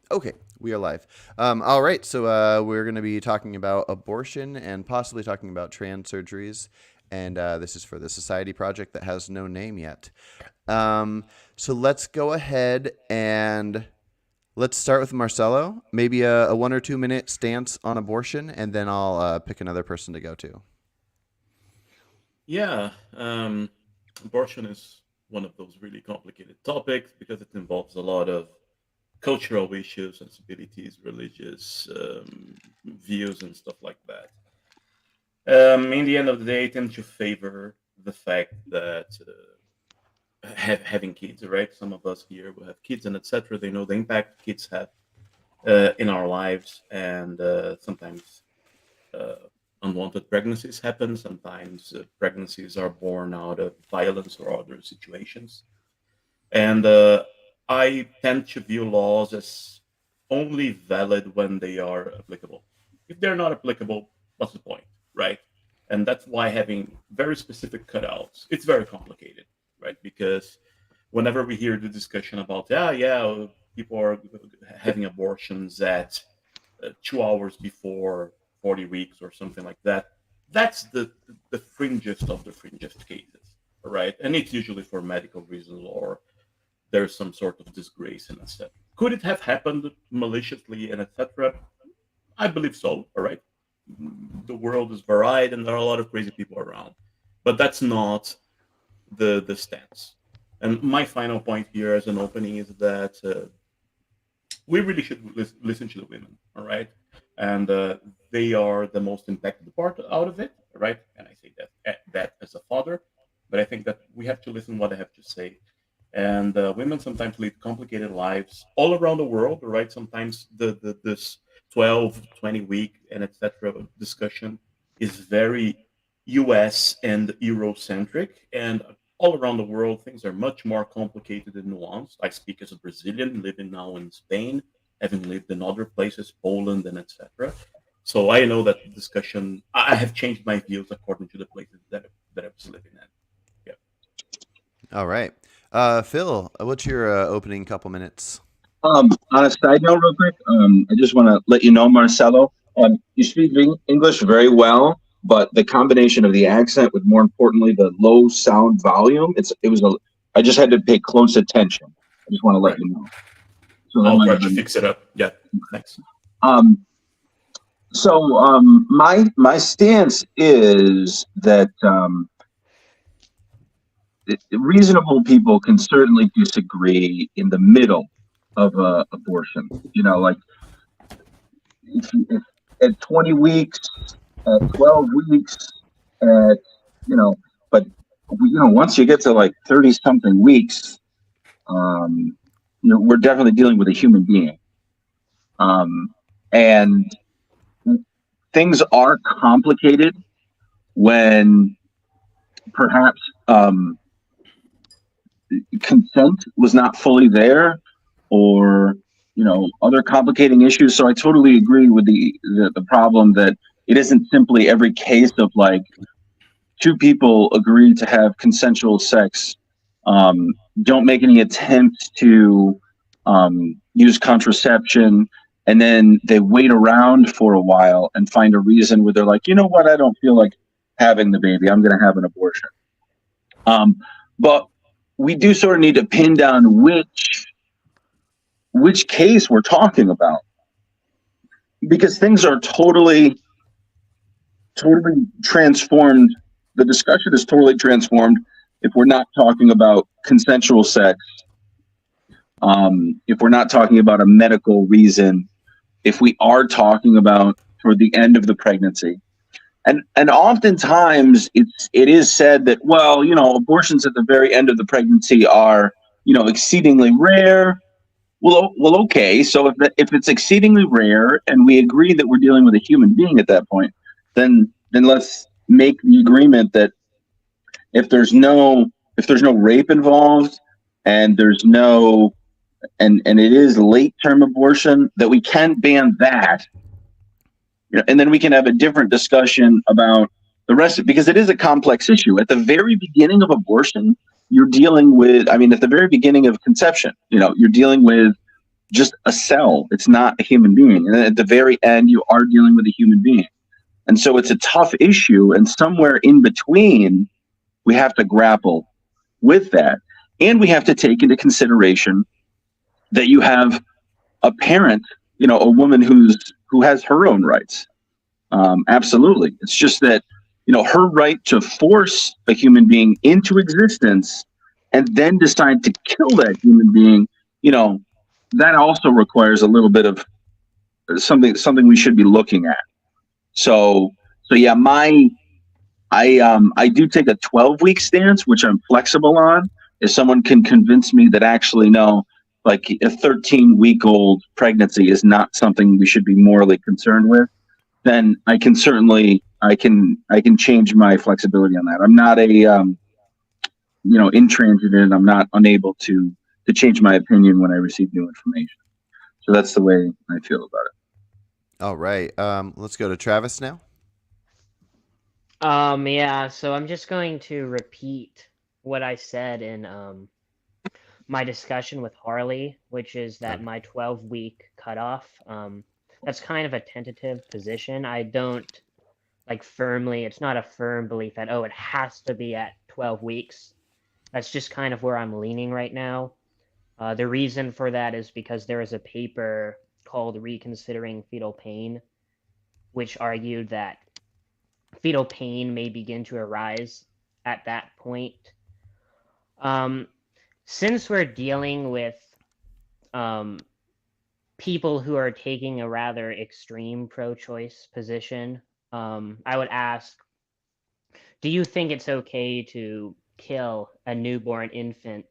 Okay, we are live. All right, so we're going to be talking about abortion and possibly talking about trans surgeries. And this is for the Society Project that has no name yet. Um, so let's go ahead and let's start with Marcelo. Maybe a 1 or 2 minute stance on abortion, and then I'll pick another person to go to. Yeah, abortion is one of those really complicated topics because it involves a lot of cultural issues, sensibilities, religious views, and stuff like that. In the end of the day, I tend to favor the fact that having kids, right? Some of us here will have kids and etc. They know the impact kids have in our lives, and sometimes uh, unwanted pregnancies happen. Sometimes pregnancies are born out of violence or other situations. And I tend to view laws as only valid when they are applicable. If they're not applicable, what's the point, right? And that's why having very specific cutouts, it's very complicated, right? Because whenever we hear the discussion about, people are having abortions at 2 hours before 40 weeks or something like that, that's the fringest of the fringest cases, right? And it's usually for medical reasons or there's some sort of disgrace and etc. Could it have happened maliciously and etc.? I believe so. All right, the world is varied and there are a lot of crazy people around, but that's not the stance. And my final point here as an opening is that we really should listen to the women. All right, and they are the most impacted part out of it. All right, and I say that as a father, but I think that we have to listen what I have to say. And women sometimes lead complicated lives all around the world, right? Sometimes this 12, 20 week and etc. discussion is very US and Eurocentric, and all around the world things are much more complicated and nuanced. I speak as a Brazilian living now in Spain, having lived in other places, Poland and etc. So I know that the discussion, I have changed my views according to the places that I was living in. Yeah. All right. Phil, what's your opening couple minutes? On a side note, real quick, I just want to let you know, Marcelo, you speak English very well, but the combination of the accent, with more importantly the low sound volume, it was a. I just had to pay close attention. I just want to let Right. you know. So that I'll might try have to been. fix it up. Yeah. Thanks. Um, my stance is that reasonable people can certainly disagree in the middle of abortion. You know, like if at 20 weeks, at 12 weeks, at, you know, but, once you get to like 30 something weeks, um, we're definitely dealing with a human being. Um, and things are complicated when perhaps consent was not fully there, or other complicating issues. So I totally agree with the problem that it isn't simply every case of like two people agree to have consensual sex, um, don't make any attempts to use contraception, and then they wait around for a while and find a reason where they're like, you know what, I don't feel like having the baby, I'm going to have an abortion. But we do sort of need to pin down which case we're talking about, because things are totally transformed. The discussion is totally transformed if we're not talking about consensual sex, if we're not talking about a medical reason, if we are talking about toward the end of the pregnancy. And oftentimes it is said that, well, abortions at the very end of the pregnancy are, exceedingly rare. Well, okay. So if it's exceedingly rare, and we agree that we're dealing with a human being at that point, then let's make the agreement that if there's no rape involved, and there's no and it is late term abortion, that we can ban that. And then we can have a different discussion about the rest because it is a complex issue. At the very beginning of abortion, you're dealing with, I mean, at the very beginning of conception, you're dealing with just a cell. It's not a human being. And at the very end, you are dealing with a human being. And so it's a tough issue. And somewhere in between, we have to grapple with that. And we have to take into consideration that you have a parent, a woman who has her own rights. Absolutely. It's just that, her right to force a human being into existence and then decide to kill that human being, that also requires a little bit of something we should be looking at. So yeah, I do take a 12-week stance, which I'm flexible on. If someone can convince me that actually no, like a 13-week-old pregnancy is not something we should be morally concerned with, then I can certainly I can change my flexibility on that. I'm not intransigent. I'm not unable to change my opinion when I receive new information. So that's the way I feel about it. All right. Let's go to Travis now. Yeah, so I'm just going to repeat what I said in my discussion with Harley, which is that my 12-week cutoff, that's kind of a tentative position. I don't firmly, it's not a firm belief that, it has to be at 12 weeks. That's just kind of where I'm leaning right now. The reason for that is because there is a paper called Reconsidering Fetal Pain, which argued that fetal pain may begin to arise at that point. Since we're dealing with people who are taking a rather extreme pro-choice position, I would ask, do you think it's okay to kill a newborn infant?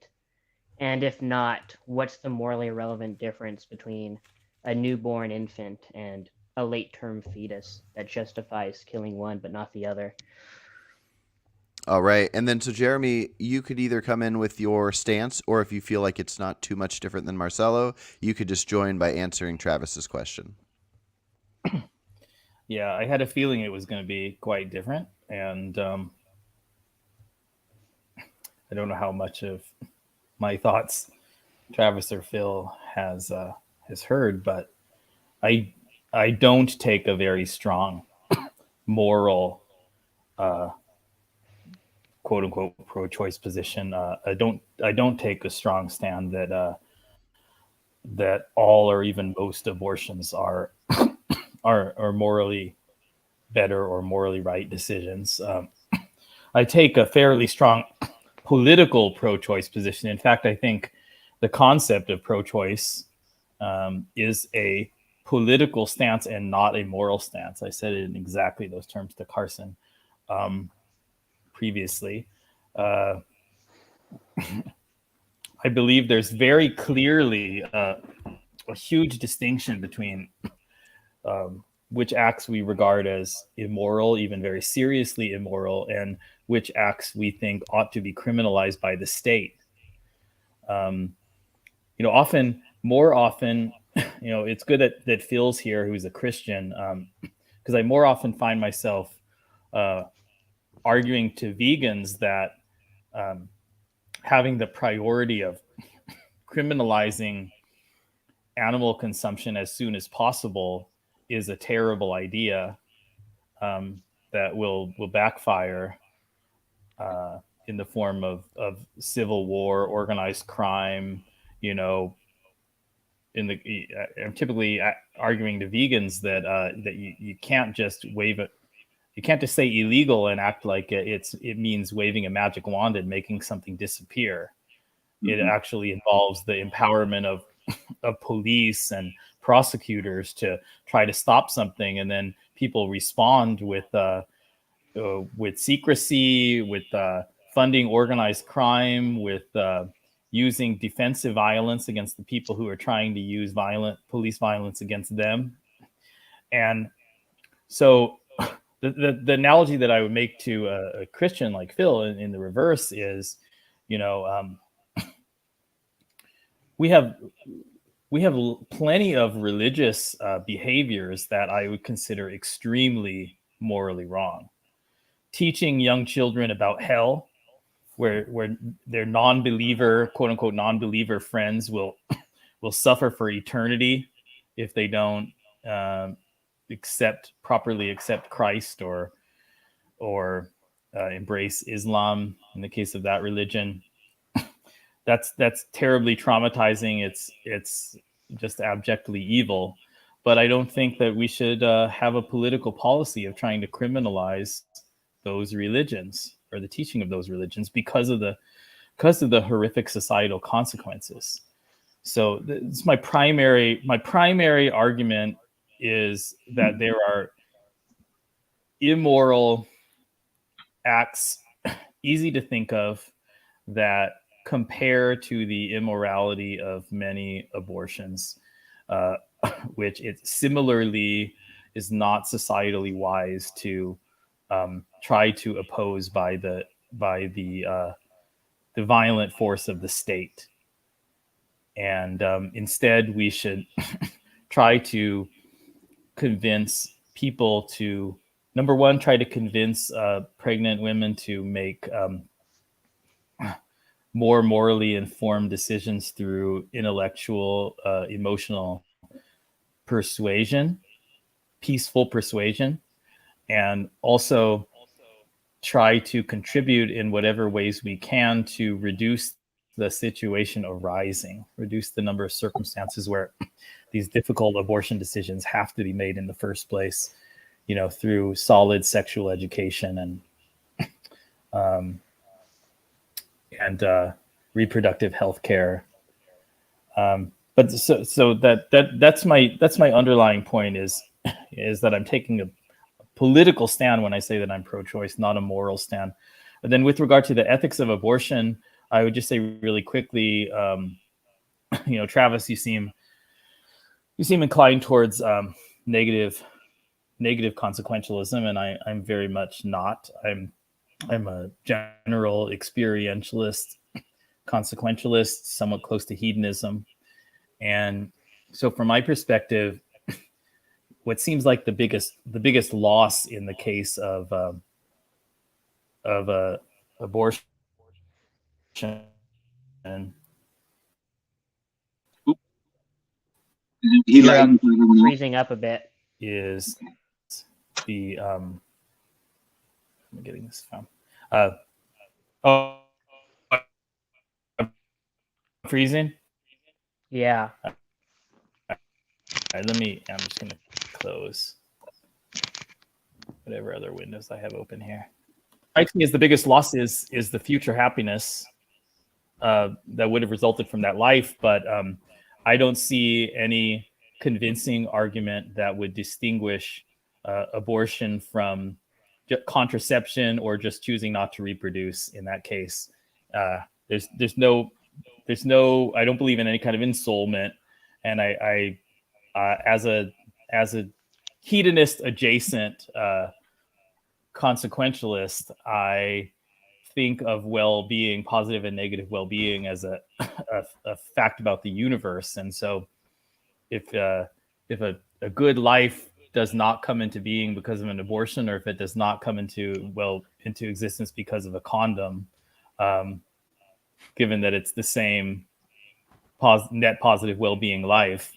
And if not, what's the morally relevant difference between a newborn infant and a late-term fetus that justifies killing one but not the other? All right. And then, so Jeremy, you could either come in with your stance, or if you feel like it's not too much different than Marcelo, you could just join by answering Travis's question. Yeah, I had a feeling it was going to be quite different. And I don't know how much of my thoughts Travis or Phil has heard, but I don't take a very strong moral quote unquote pro-choice position. I don't take a strong stand that that all or even most abortions are morally better or morally right decisions. I take a fairly strong political pro-choice position. In fact, I think the concept of pro-choice is a political stance and not a moral stance. I said it in exactly those terms to Carson previously. I believe there's very clearly a huge distinction between which acts we regard as immoral, even very seriously immoral, and which acts we think ought to be criminalized by the state. More often, it's good that Phil's here, who's a Christian, because I more often find myself arguing to vegans that having the priority of criminalizing animal consumption as soon as possible is a terrible idea that will backfire in the form of civil war, organized crime. I'm typically arguing to vegans that you can't just wave it. You can't just say illegal and act like it means waving a magic wand and making something disappear. Mm-hmm. It actually involves the empowerment of police and prosecutors to try to stop something, and then people respond with secrecy, with funding organized crime, with using defensive violence against the people who are trying to use police violence against them. And so the analogy that I would make to a Christian like Phil in the reverse is, we have plenty of religious behaviors that I would consider extremely morally wrong. Teaching young children about hell, where their non-believer, quote unquote, non-believer friends will will suffer for eternity if they don't properly accept Christ or embrace Islam in the case of that religion. That's terribly traumatizing. It's just abjectly evil. But I don't think that we should have a political policy of trying to criminalize those religions or the teaching of those religions because of the horrific societal consequences. So it's my primary argument is that there are immoral acts easy to think of that compare to the immorality of many abortions, which it similarly is not societally wise to try to oppose by the violent force of the state. And instead, we should try to convince people to, number one, try to convince pregnant women to make more morally informed decisions through intellectual, emotional persuasion, peaceful persuasion, and also try to contribute in whatever ways we can to reduce the situation arising, reduce the number of circumstances where these difficult abortion decisions have to be made in the first place, through solid sexual education and reproductive health care. But so that's my underlying point is that I'm taking a political stand when I say that I'm pro-choice, not a moral stand. But then with regard to the ethics of abortion, I would just say really quickly, Travis, you seem inclined towards negative consequentialism, and I'm very much not. I'm a general experientialist, consequentialist, somewhat close to hedonism. And so from my perspective, what seems like the biggest loss in the case of abortion You're freezing up a bit. is the I'm getting this from freezing. Yeah. I'm just gonna close whatever other windows I have open here. Strikes me as the biggest loss is the future happiness that would have resulted from that life, but I don't see any convincing argument that would distinguish abortion from contraception or just choosing not to reproduce. In that case, there's no I don't believe in any kind of ensoulment, and I as a hedonist adjacent consequentialist, I think of well-being, positive and negative well-being, as a fact about the universe. And so if a good life does not come into being because of an abortion, or if it does not come into existence because of a condom, given that it's the same net positive well-being life,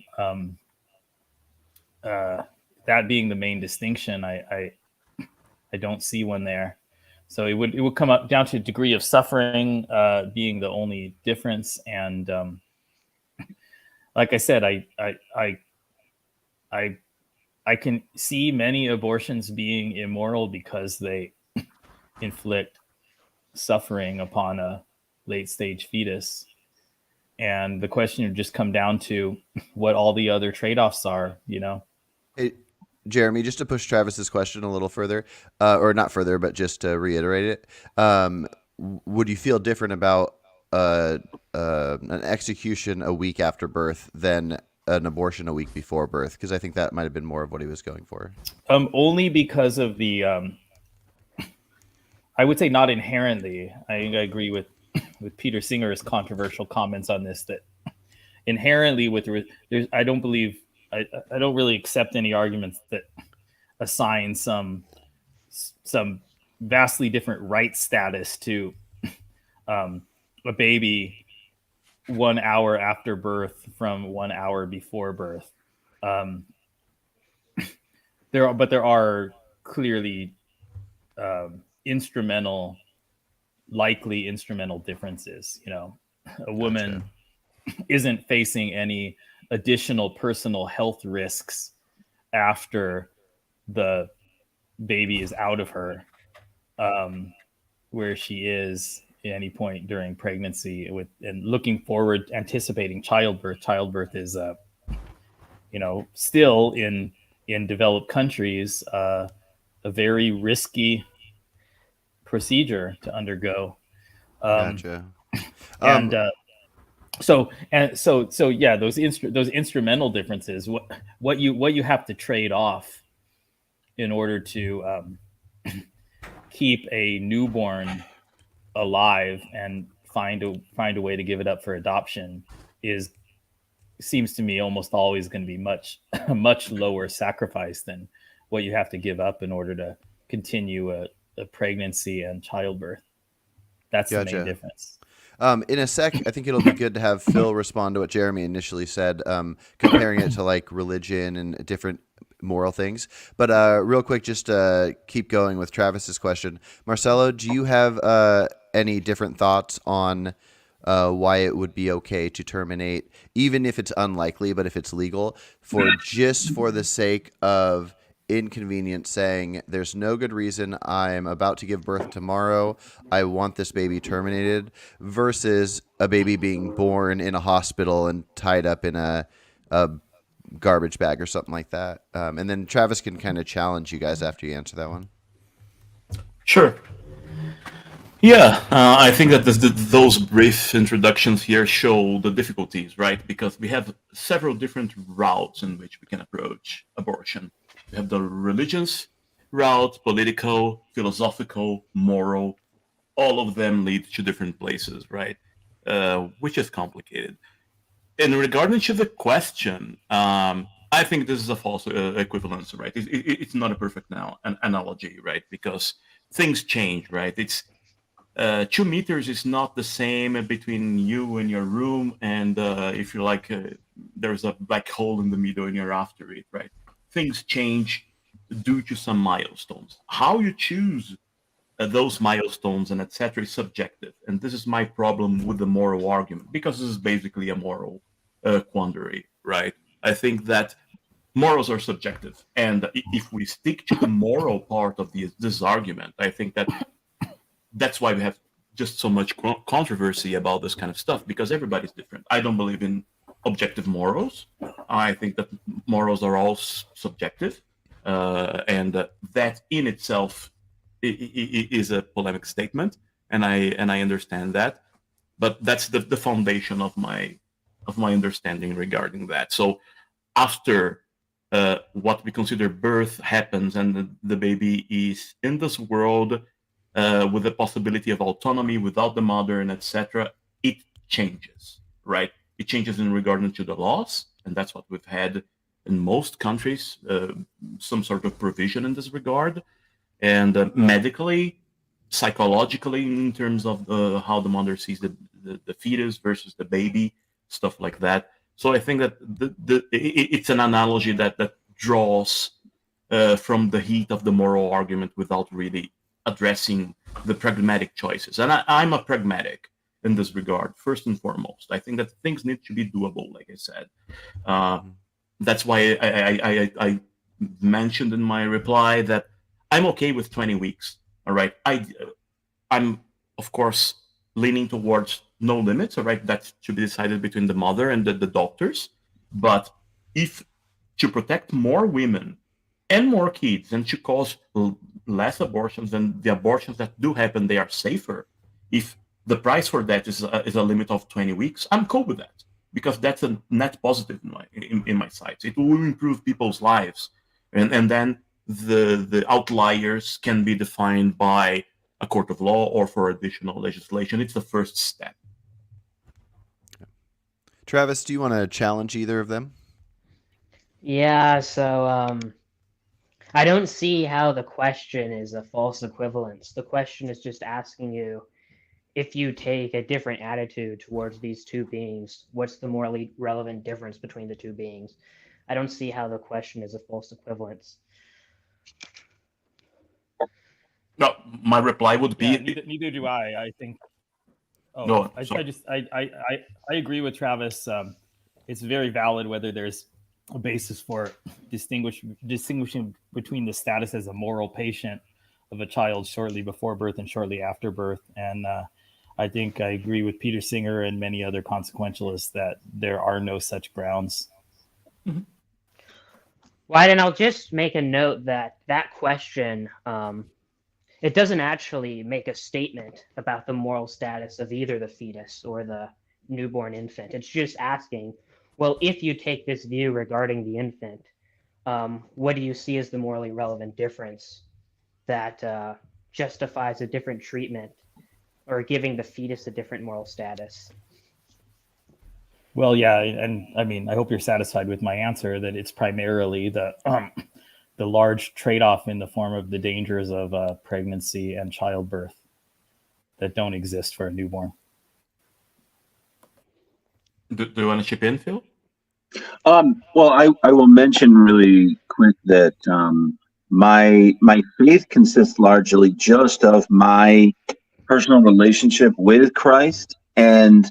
that being the main distinction, I don't see one there. So it would come up down to a degree of suffering being the only difference. And like I said, I can see many abortions being immoral because they inflict suffering upon a late stage fetus. And the question would just come down to what all the other trade-offs are, Hey, Jeremy, just to push Travis's question a little further, or not further, but just to reiterate it, would you feel different about an execution a week after birth than an abortion a week before birth? Because I think that might have been more of what he was going for. Only because of the, I would say not inherently. I agree with Peter Singer's controversial comments on this, that inherently I don't really accept any arguments that assign some vastly different right status to a baby 1 hour after birth from 1 hour before birth. Um, there are clearly likely instrumental differences. A Gotcha. woman isn't facing any additional personal health risks after the baby is out of her, where she is at any point during pregnancy and looking forward, anticipating childbirth. Childbirth is, still in developed countries, a very risky procedure to undergo. Um, Gotcha. and Um, so yeah, those instrumental differences, what you have to trade off in order to keep a newborn alive and find a way to give it up for adoption is seems to me almost always going to be much much lower sacrifice than what you have to give up in order to continue a pregnancy and childbirth. That's the main gotcha. difference. In a sec, I think it'll be good to have Phil respond to what Jeremy initially said, comparing it to like religion and different moral things. But real quick, just keep going with Travis's question. Marcelo, do you have any different thoughts on why it would be okay to terminate, even if it's unlikely, but if it's legal, for the sake of inconvenience, saying there's no good reason, I'm about to give birth tomorrow, I want this baby terminated, versus a baby being born in a hospital and tied up in a garbage bag or something like that. And then Travis can kind of challenge you guys after you answer that one. Sure. Yeah, I think that those brief introductions here show the difficulties, right? Because we have several different routes in which we can approach abortion. We have the religious route, political, philosophical, moral. All of them lead to different places, right? Which is complicated. In regarding to the question, I think this is a false equivalence, right? It's not a perfect analogy, right? Because things change, right? It's 2 meters is not the same between you and your room, and if you like, there's a black hole in the middle and you're after it, right? Things change due to some milestones. How you choose those milestones and etc. is subjective, and this is my problem with the moral argument, because this is basically a moral quandary, right? I think that morals are subjective, and if we stick to the moral part of this argument, I think that's why we have just so much controversy about this kind of stuff, because everybody's different. I don't believe in objective morals. I think that morals are all subjective, and that in itself is a polemic statement, and I understand that, but that's the foundation of my understanding regarding that. So after what we consider birth happens and the baby is in this world with the possibility of autonomy without the mother and etc., it changes, right? It changes in regard to the laws, and that's what we've had in most countries, some sort of provision in this regard, and medically, psychologically, in terms of how the mother sees the fetus versus the baby, stuff like that. So I think that it's an analogy that draws from the heat of the moral argument without really addressing the pragmatic choices. And I'm a pragmatic in this regard, first and foremost. I think that things need to be doable, like I said. That's why I mentioned in my reply that I'm okay with 20 weeks. All right. I'm, of course, leaning towards no limits. All right. That should be decided between the mother and the doctors. But if to protect more women and more kids and to cause less abortions, and the abortions that do happen, they are safer. If the price for that is a limit of 20 weeks, I'm cool with that, because that's a net positive in my sights. It will improve people's lives, and then the outliers can be defined by a court of law or for additional legislation. It's the first step. Travis, do you want to challenge either of them? Yeah, so I don't see how the question is a false equivalence. The question is just asking you, if you take a different attitude towards these two beings, what's the morally relevant difference between the two beings? I don't see how the question is a false equivalence. No, my reply would Yeah, be neither do I. I think. Oh, no. I Sorry. just I agree with Travis. It's very valid whether there's a basis for distinguishing between the status as a moral patient of a child shortly before birth and shortly after birth. And I think I agree with Peter Singer and many other consequentialists that there are no such grounds. Mm-hmm. Well, then I'll just make a note that that question, it doesn't actually make a statement about the moral status of either the fetus or the newborn infant. It's just asking, well, if you take this view regarding the infant, what do you see as the morally relevant difference that justifies a different treatment or giving the fetus a different moral status? Well, yeah, and I mean, I hope you're satisfied with my answer that it's primarily the large trade-off in the form of the dangers of pregnancy and childbirth that don't exist for a newborn. Do you want to chip in, Phil? Well, I will mention really quick that my faith consists largely just of my personal relationship with Christ, and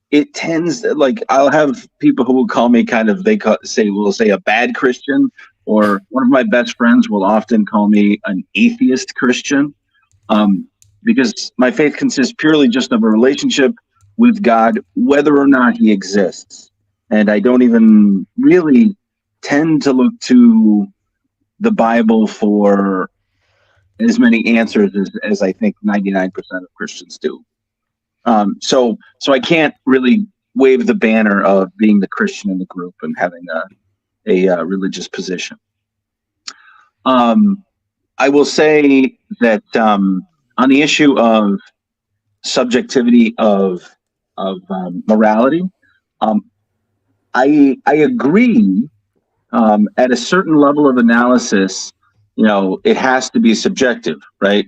it tends like I'll have people who will call me kind of will say a bad Christian, or one of my best friends will often call me an atheist Christian, because my faith consists purely just of a relationship with God, whether or not He exists, and I don't even really tend to look to the Bible for as many answers as I think 99% of Christians do. So I can't really wave the banner of being the Christian in the group and having a religious position. I will say that on the issue of subjectivity of morality, I agree. At a certain level of analysis, it has to be subjective, right?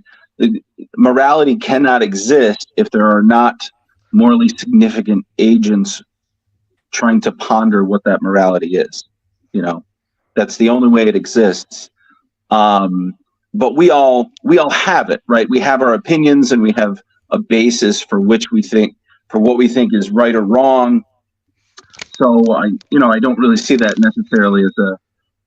Morality cannot exist if there are not morally significant agents trying to ponder what that morality is. That's the only way it exists. But we all have it, right? We have our opinions and we have a basis for what we think is right or wrong. So I don't really see that necessarily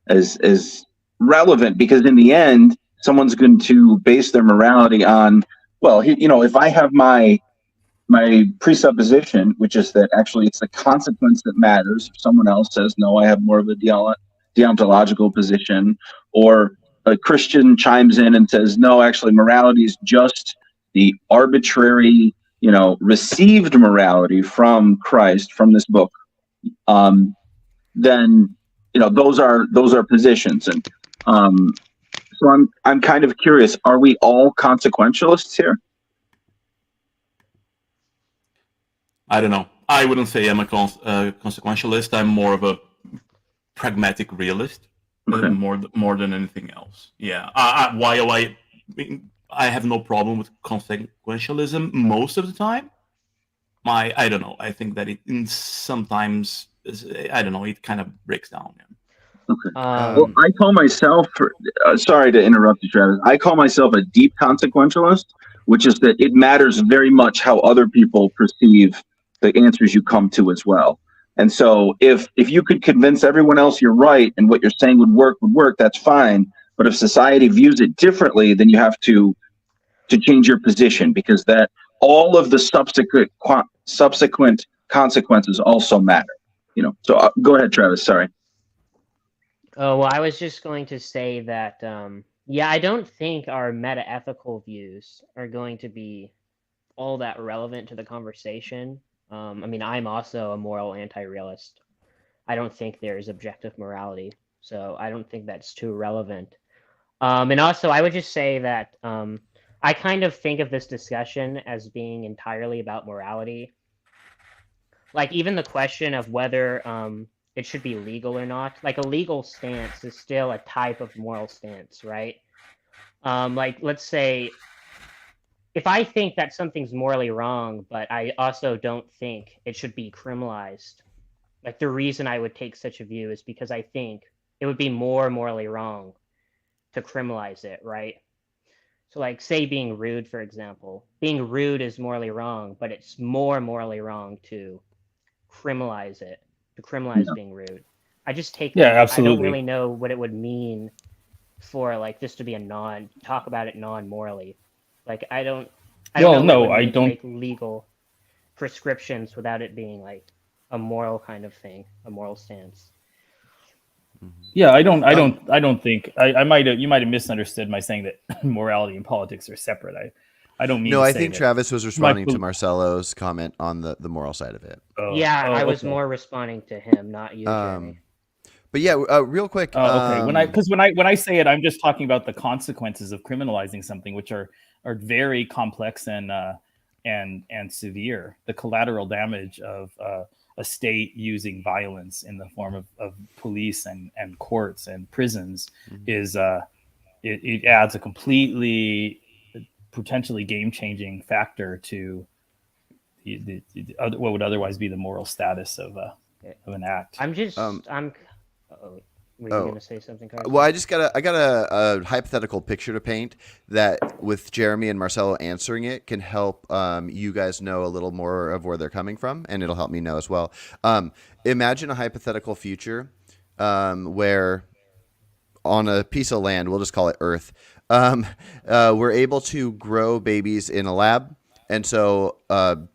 as relevant, because in the end, someone's going to base their morality on, well, if I have my presupposition, which is that actually it's the consequence that matters. If someone else says, no, I have more of a deontological position, or a Christian chimes in and says, no, actually morality is just the arbitrary, received morality from Christ, from this book, then those are positions. And so I'm kind of curious, are we all consequentialists here? I don't know. I wouldn't say I'm a consequentialist. I'm more of a pragmatic realist, Okay. more than anything else. Yeah. While I have no problem with consequentialism most of the time, I don't know. I think that it sometimes I don't know. It kind of breaks down. Okay. Well, I call myself, sorry to interrupt you, Travis. I call myself a deep consequentialist, which is that it matters very much how other people perceive the answers you come to as well. And so if you could convince everyone else you're right and what you're saying would work, that's fine. But if society views it differently, then you have to change your position, because that all of the subsequent consequences also matter. So go ahead, Travis. Sorry. Oh, well, I was just going to say that, yeah, I don't think our meta-ethical views are going to be all that relevant to the conversation. I mean, I'm also a moral anti-realist. I don't think there is objective morality, so I don't think that's too relevant. And also, I would just say that I kind of think of this discussion as being entirely about morality. Like, even the question of whether it should be legal or not, like a legal stance is still a type of moral stance, right? Like, let's say if I think that something's morally wrong, but I also don't think it should be criminalized, like the reason I would take such a view is because I think it would be more morally wrong to criminalize it, right? So, like, say being rude, for example. Being rude is morally wrong, but it's more morally wrong to criminalize it, to criminalize being rude. I just take Yeah, that. I don't absolutely. really know what it would mean for like this to be a talk about it non-morally. Like I don't Well, know what it no, would I mean to don't. make legal prescriptions without it being like a moral kind of thing, a moral stance. Yeah, I don't. I Um, don't. I don't think. I might have. You might have misunderstood my saying that morality and politics are separate. I don't mean no, to I say think that. Travis was My. responding to Marcelo's comment on the moral side of it. Oh. Yeah, Oh. I was Okay. more responding to him, not you, Jeremy. Um, but yeah, real quick. Oh, okay. When I say it, I'm just talking about the consequences of criminalizing something, which are very complex and severe. The collateral damage of a state using violence in the form of police and courts and prisons is it adds a completely potentially game changing factor to what would otherwise be the moral status of an act. I'm just Um, I'm. Oh, were you oh, gonna say something, Carson? well, I got a hypothetical picture to paint that with Jeremy and Marcelo answering it can help you guys know a little more of where they're coming from, and it'll help me know as well. Imagine a hypothetical future where on a piece of land, we'll just call it Earth, we're able to grow babies in a lab. And so,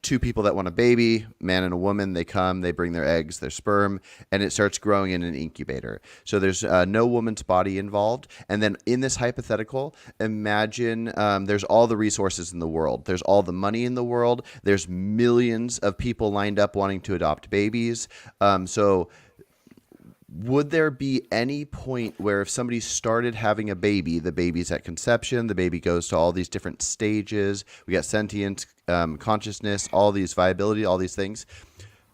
two people that want a baby, man and a woman, they come, they bring their eggs, their sperm, and it starts growing in an incubator. So there's no woman's body involved. And then in this hypothetical, imagine there's all the resources in the world. There's all the money in the world. There's millions of people lined up wanting to adopt babies. So would there be any point where if somebody started having a baby, the baby's at conception, the baby goes to all these different stages, we got sentience, consciousness, all these viability, all these things,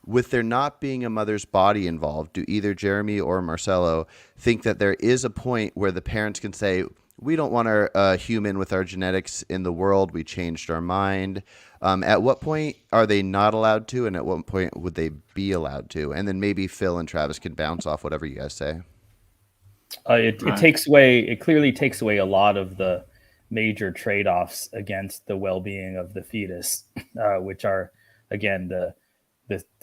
with there not being a mother's body involved, do either Jeremy or Marcelo think that there is a point where the parents can say, we don't want our human with our genetics in the world, we changed our mind? At what point are they not allowed to, and at what point would they be allowed to? And then maybe Phil and Travis can bounce off whatever you guys say. It Right. takes away. It clearly takes away a lot of the major trade-offs against the well-being of the fetus, which are again the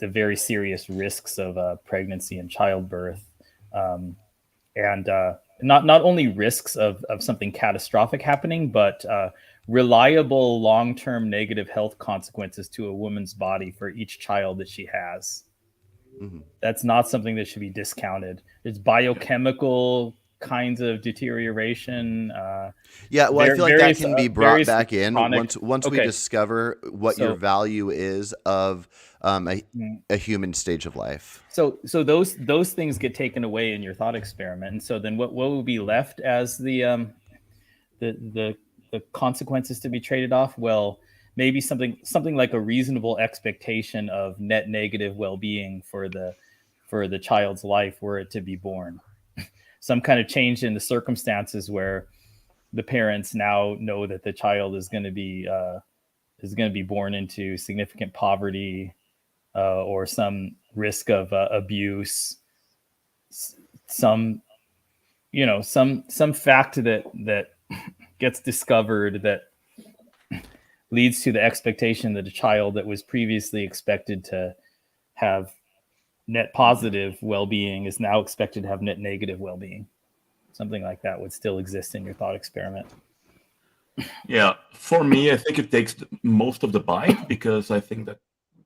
very serious risks of pregnancy and childbirth, and not only risks of something catastrophic happening, but reliable long-term negative health consequences to a woman's body for each child that she has. Mhm. That's not something that should be discounted. There's biochemical kinds of deterioration. Yeah, well, I feel like that can be brought Various back in chronic. once we Okay, discover what your so value is of mm, a human stage of life. so those things get taken away in your thought experiment, and so then what will be left as the the consequences to be traded off? Well, maybe something like a reasonable expectation of net negative well-being for the child's life were it to be born. Some kind of change in the circumstances where the parents now know that the child is going to be born into significant poverty, or some risk of abuse, some some fact that gets discovered that leads to the expectation that a child that was previously expected to have net positive well-being is now expected to have net negative well-being. Something like that would still exist in your thought experiment. Yeah, for me, I think it takes most of the bite because I think that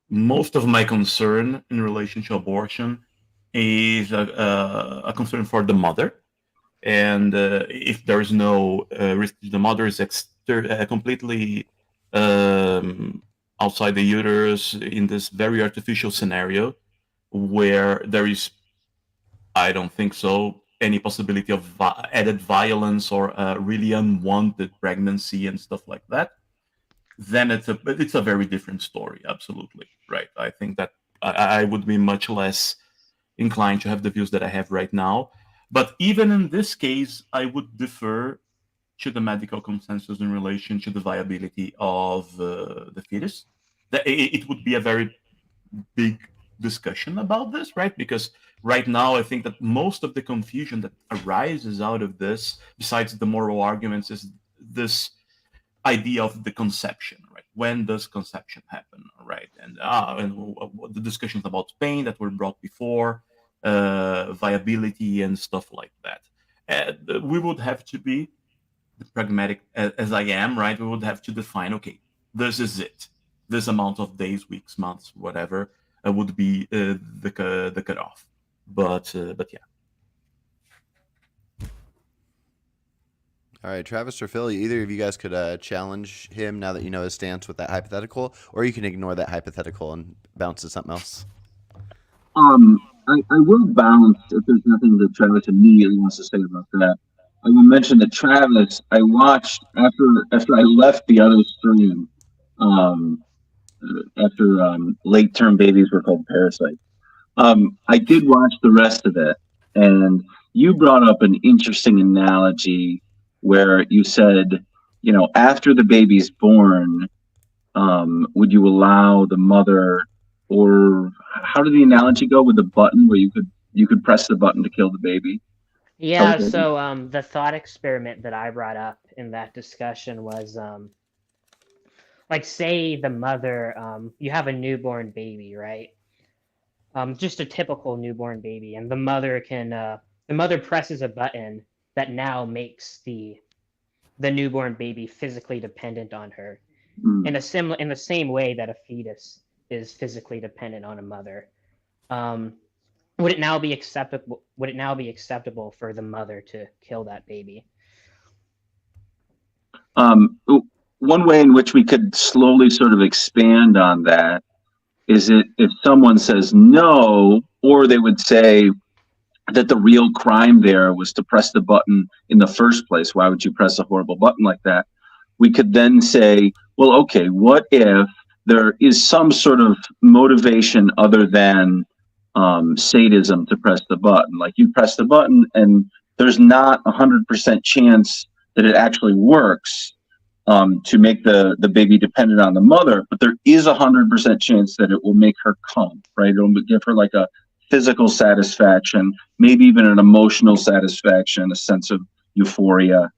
most of my concern in relation to abortion is a concern for the mother. And if there is no risk to the mother, is completely outside the uterus in this very artificial scenario where there is, I don't think so, any possibility of added violence or really unwanted pregnancy and stuff like that, then it's a very different story. Absolutely right. I think that I would be much less inclined to have the views that I have right now. But even in this case, I would defer to the medical consensus in relation to the viability of the fetus. That it would be a very big discussion about this, right? Because right now, I think that most of the confusion that arises out of this, besides the moral arguments, is this idea of the conception, right? When does conception happen, right? And the discussions about pain that were brought before, viability and stuff like that. And we would have to be pragmatic as I am, right? We would have to define, okay, this is it. This amount of days, weeks, months, whatever, would be the cutoff. But yeah. All right, Travis or Phil, either of you guys could challenge him now that you know his stance with that hypothetical, or you can ignore that hypothetical and bounce to something else. I will bounce if there's nothing that Travis immediately wants to say about that. I will mention that Travis, I watched after I left the other stream, um, after late term babies were called parasites. I did watch the rest of it, and you brought up an interesting analogy where you said, after the baby's born, would you allow the mother, or how did the analogy go with the button where you could press the button to kill the baby? Yeah, so the thought experiment that I brought up in that discussion was like, say the mother, you have a newborn baby, right? Just a typical newborn baby, and the mother presses a button that now makes the newborn baby physically dependent on her Mm. in the same way that a fetus is physically dependent on a mother. Would it now be acceptable for the mother to kill that baby? One way in which we could slowly sort of expand on that is if someone says no, or they would say that the real crime there was to press the button in the first place. Why would you press a horrible button like that? We could then say, well, okay, what if there is some sort of motivation other than sadism to press the button? Like, you press the button and there's not 100% chance that it actually works, to make the baby dependent on the mother, but there is 100% chance that it will make her come, right? It'll give her like a physical satisfaction, maybe even an emotional satisfaction, a sense of euphoria.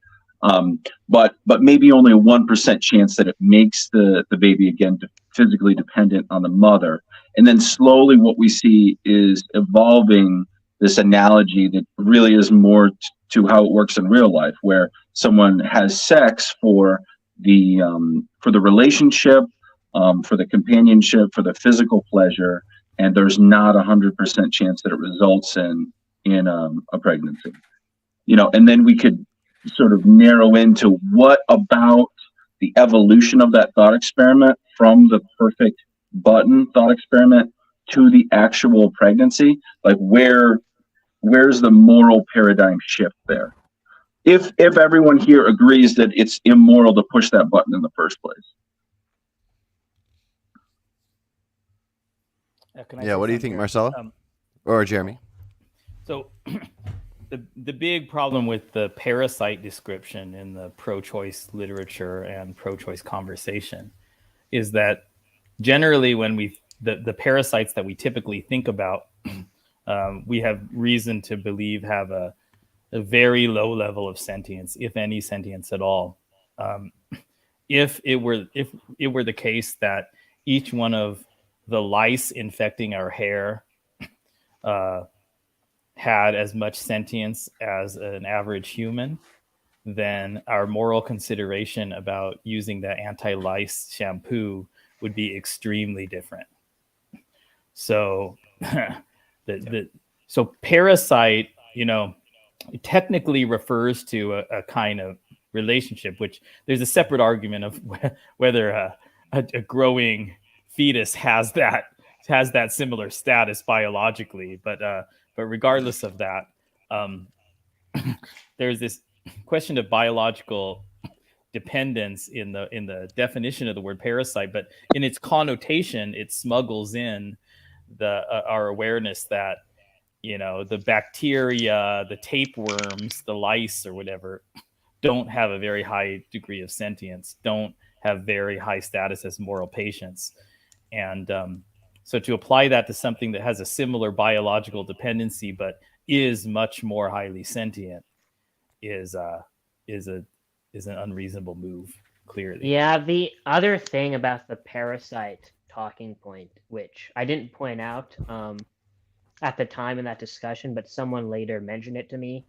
But maybe only a 1% chance that it makes the baby again physically dependent on the mother. And then slowly what we see is evolving this analogy that really is more to how it works in real life, where someone has sex for the relationship, for the companionship, for the physical pleasure, and there's not 100% chance that it results in a pregnancy. And then we could sort of narrow into what about the evolution of that thought experiment from the perfect button thought experiment to the actual pregnancy. Like, where's the moral paradigm shift there? If everyone here agrees that it's immoral to push that button in the first place. Yeah, what do you think, Marcelo? Or Jeremy? So the big problem with the parasite description in the pro-choice literature and pro-choice conversation is that generally when the parasites that we typically think about, we have reason to believe have a very low level of sentience, if any sentience at all. If it were the case that each one of the lice infecting our hair had as much sentience as an average human, then our moral consideration about using the anti-lice shampoo would be extremely different. So so parasite, it technically refers to a kind of relationship, which there's a separate argument of whether a growing fetus has that similar status biologically. But regardless of that, there's this question of biological dependence in the definition of the word parasite, but in its connotation, it smuggles in our awareness that the bacteria, the tapeworms, the lice, or whatever, don't have a very high degree of sentience, don't have very high status as moral patients. And so to apply that to something that has a similar biological dependency but is much more highly sentient is is a is an unreasonable move, clearly. Yeah, the other thing about the parasite talking point, which I didn't point out at the time in that discussion, but someone later mentioned it to me,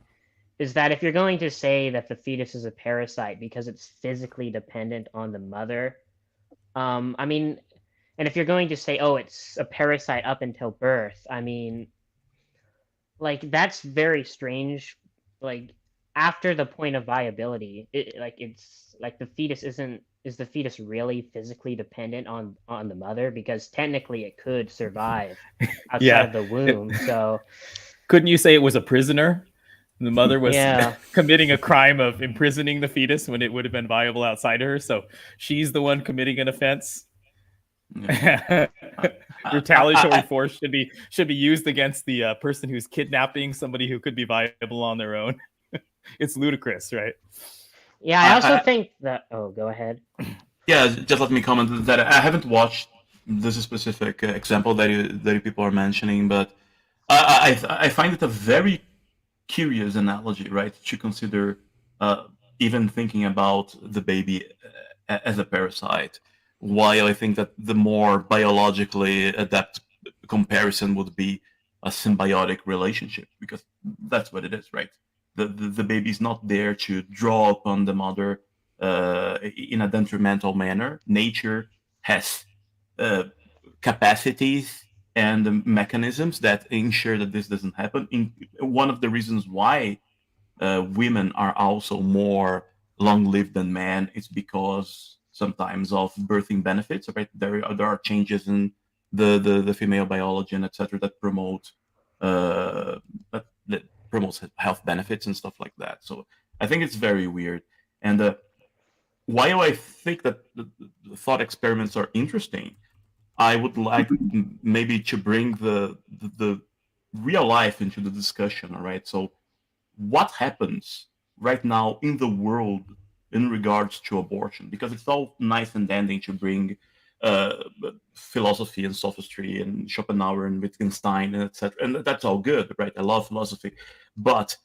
is that if you're going to say that the fetus is a parasite because it's physically dependent on the mother, I mean, and if you're going to say, oh, it's a parasite up until birth, I mean, like that's very strange. Like after the point of viability, it's like the fetus isn't is the fetus really physically dependent on the mother, because technically it could survive outside of Yeah. the womb. So Couldn't you say it was a prisoner? The mother was yeah. committing a crime of imprisoning the fetus when it would have been viable outside of her. So she's the one committing an offense. Yeah. Retaliatory force should be used against the person who's kidnapping somebody who could be viable on their own. It's ludicrous, right? Yeah, I also think that. Oh, go ahead. Yeah, just let me comment that I haven't watched this specific example that you people are mentioning, but I find it a very curious analogy, right? To consider even thinking about the baby as a parasite. While I think that the more biologically adept comparison would be a symbiotic relationship, because that's what it is, right? The baby is not there to draw upon the mother in a detrimental manner. Nature has uh, capacities and mechanisms that ensure that this doesn't happen. One of the reasons why women are also more long-lived than men is because sometimes of birthing benefits. Right, there are changes in the female biology and etc. that promote that promotes health benefits and stuff like that. So I think it's very weird. And while I think that the thought experiments are interesting, I would like maybe to bring the real life into the discussion. All right, so what happens right now in the world in regards to abortion? Because it's all nice and dandy to bring uh, philosophy and sophistry and Schopenhauer and Wittgenstein and etc. And that's all good, right? I love philosophy, but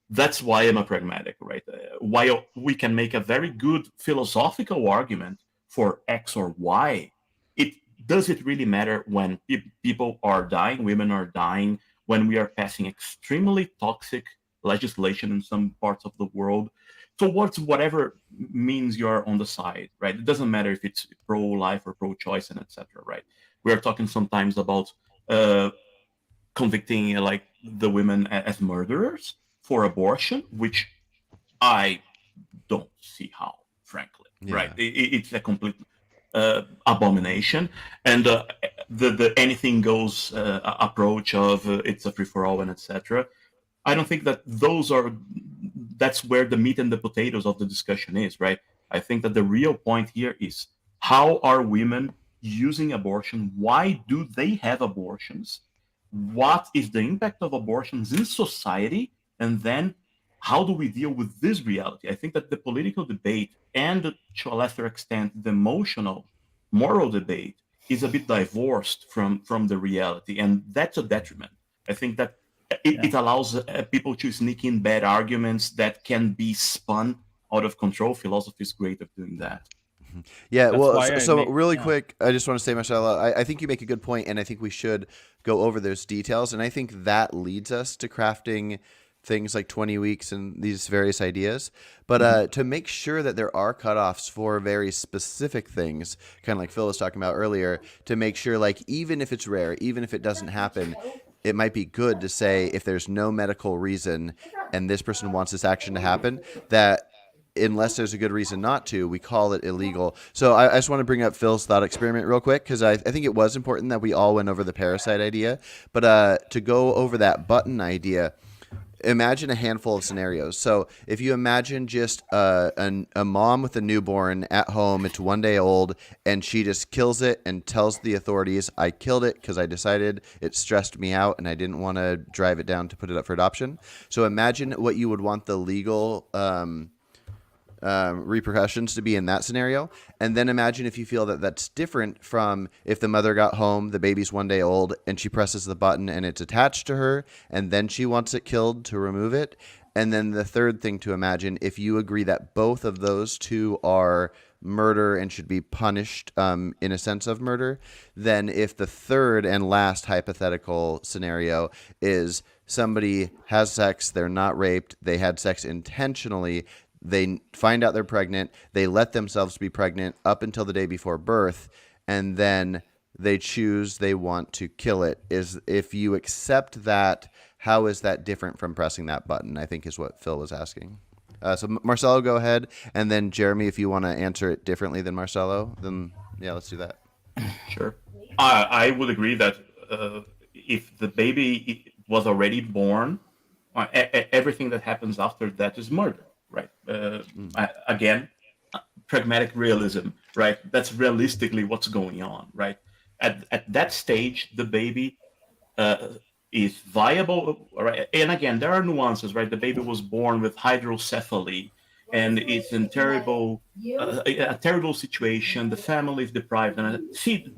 that's why I'm a pragmatic, right? While we can make a very good philosophical argument for X or Y, it does it really matter when people are dying, women are dying, when we are passing extremely toxic legislation in some parts of the world towards whatever means you're on the side, right? It doesn't matter if it's pro-life or pro-choice and etc. Right? We are talking sometimes about convicting like the women as murderers for abortion, which I don't see how, frankly. Yeah. Right? It's a complete abomination, and the anything goes approach of it's a free for all and etc. I don't think that that's where the meat and the potatoes of the discussion is, right? I think that the real point here is how are women using abortion? Why do they have abortions? What is the impact of abortions in society? And then how do we deal with this reality? I think that the political debate and to a lesser extent the emotional moral debate is a bit divorced from the reality, and that's a detriment. I think that it allows people to sneak in bad arguments that can be spun out of control. Philosophy is great at doing that. Yeah, That's well, why so, I so make- really yeah. quick, I just want to say, Marcelo, I think you make a good point, and I think we should go over those details. And I think that leads us to crafting things like 20 weeks and these various ideas. But to make sure that there are cutoffs for very specific things, kind of like Phil was talking about earlier, to make sure, like, even if it's rare, even if it doesn't happen, it might be good to say if there's no medical reason and this person wants this action to happen, that unless there's a good reason not to, we call it illegal. So I just want to bring up Phil's thought experiment real quick, because I think it was important that we all went over the parasite idea. But to go over that button idea, imagine a handful of scenarios. So if you imagine just a mom with a newborn at home, it's 1 day old, and she just kills it and tells the authorities, I killed it because I decided it stressed me out and I didn't want to drive it down to put it up for adoption. So imagine what you would want the legal repercussions to be in that scenario. And then imagine if you feel that that's different from if the mother got home, the baby's 1 day old, and she presses the button and it's attached to her, and then she wants it killed to remove it. And then the third thing to imagine, if you agree that both of those two are murder and should be punished in a sense of murder, then if the third and last hypothetical scenario is somebody has sex, they're not raped, they had sex intentionally, they find out they're pregnant, they let themselves be pregnant up until the day before birth, and then they choose they want to kill it. Is if you accept that, how is that different from pressing that button? I think is what Phil was asking. So Marcelo, go ahead, and then Jeremy, if you want to answer it differently than Marcelo, then yeah, let's do that. Sure. I would agree that if the baby was already born, everything that happens after that is murder, right? Again, pragmatic realism, right? That's realistically what's going on, right? At that stage, the baby is viable, right? And again, there are nuances, right? The baby was born with hydrocephaly, and it's in a terrible situation. The family is deprived, and see,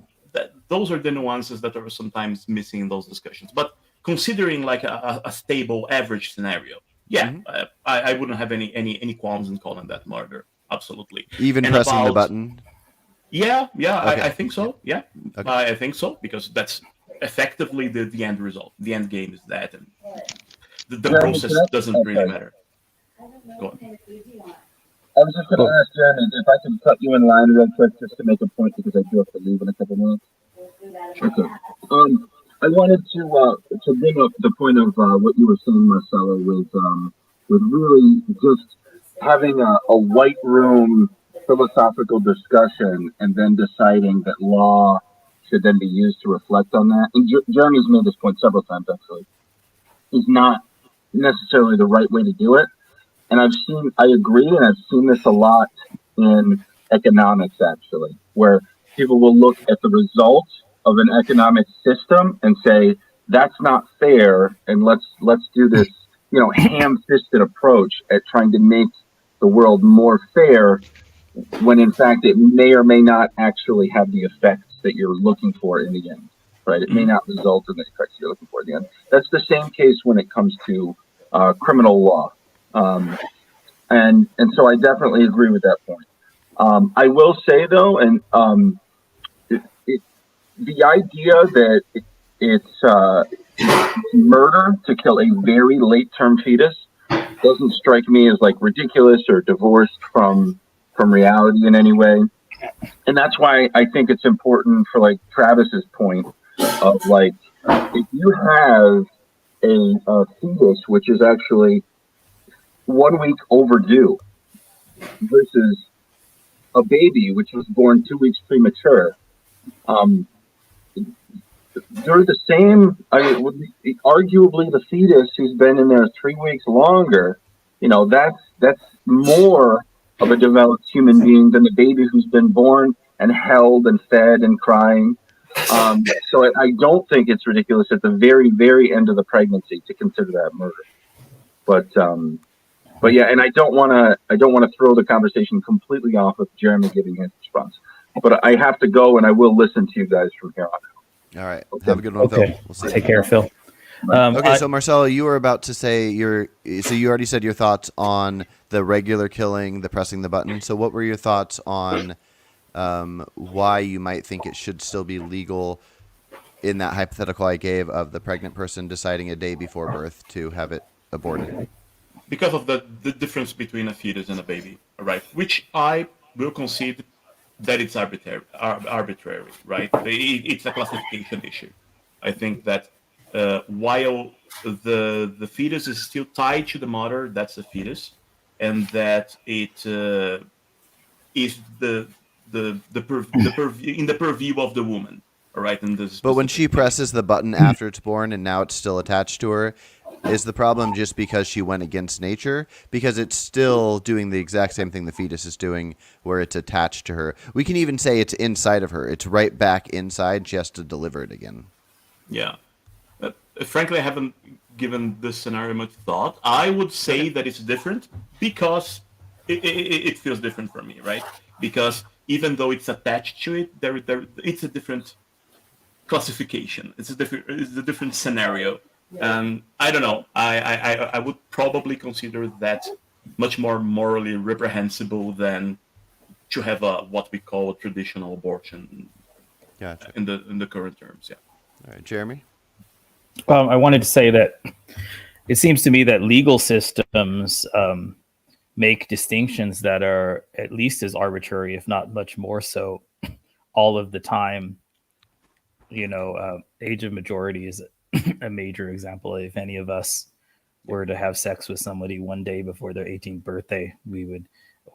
those are the nuances that are sometimes missing in those discussions. But considering like a stable average scenario, yeah, I wouldn't have any qualms in calling that murder. Absolutely. Even And pressing the button. Yeah, Okay. I think so. Yeah, Okay. I think so, because that's effectively the end result. The end game is that, and the Jeremy, process can I- doesn't really okay. matter. Go on. I was just going to ask Jeremy if I could cut you in line real quick just to make a point because I do have to leave in a couple minutes. Okay. I wanted to bring up the point of what you were saying, Marcelo, with really just having a white room philosophical discussion and then deciding that law should then be used to reflect on that. And Jeremy's made this point several times actually. Is not necessarily the right way to do it. And I agree, and I've seen this a lot in economics actually, where people will look at the results of an economic system and say that's not fair, and let's do this, ham-fisted approach at trying to make the world more fair, when in fact it may or may not actually have the effects that you're looking for in the end, right? It may not result in the effects you're looking for in the end. That's the same case when it comes to criminal law. And so I definitely agree with that point. I will say though, and the idea that it's murder to kill a very late-term fetus doesn't strike me as like ridiculous or divorced from reality in any way. And that's why I think it's important for like Travis's point of like, if you have a fetus which is actually 1 week overdue versus a baby which was born 2 weeks premature, they're the same. Arguably, the fetus who's been in there 3 weeks longer, that's more of a developed human being than the baby who's been born and held and fed and crying. So I don't think it's ridiculous at the very, very end of the pregnancy to consider that murder. But yeah, and I don't want to throw the conversation completely off with Jeremy giving his response. But I have to go, and I will listen to you guys from here on. All right. Okay. Have a good one, Okay. Phil. We'll see. Take care, Phil. Okay, so Marcelo, you were about to say so you already said your thoughts on the regular killing, the pressing the button. So what were your thoughts on why you might think it should still be legal in that hypothetical I gave of the pregnant person deciding a day before birth to have it aborted? Because of the difference between a fetus and a baby, right? Which I will concede that it's arbitrary, right? It's a classification issue. I think that while the fetus is still tied to the mother, that's the fetus, and that it is in the purview of the woman, all right? But when she presses the button after it's born and now it's still attached to her, is the problem just because she went against nature? Because it's still doing the exact same thing the fetus is doing, where it's attached to her. We can even say it's inside of her. It's right back inside. She has to deliver it again. Yeah. Frankly, I haven't given this scenario much thought. I would say that it's different because it feels different for me, right? Because even though it's attached to it, it's a different classification. It's a different scenario. And I don't know. I would probably consider that much more morally reprehensible than to have a what we call a traditional abortion Gotcha. in the current terms. Yeah. All right, Jeremy. I wanted to say that it seems to me that legal systems make distinctions that are at least as arbitrary, if not much more so, all of the time. Age of majority is a major example. If any of us were to have sex with somebody one day before their 18th birthday, we would,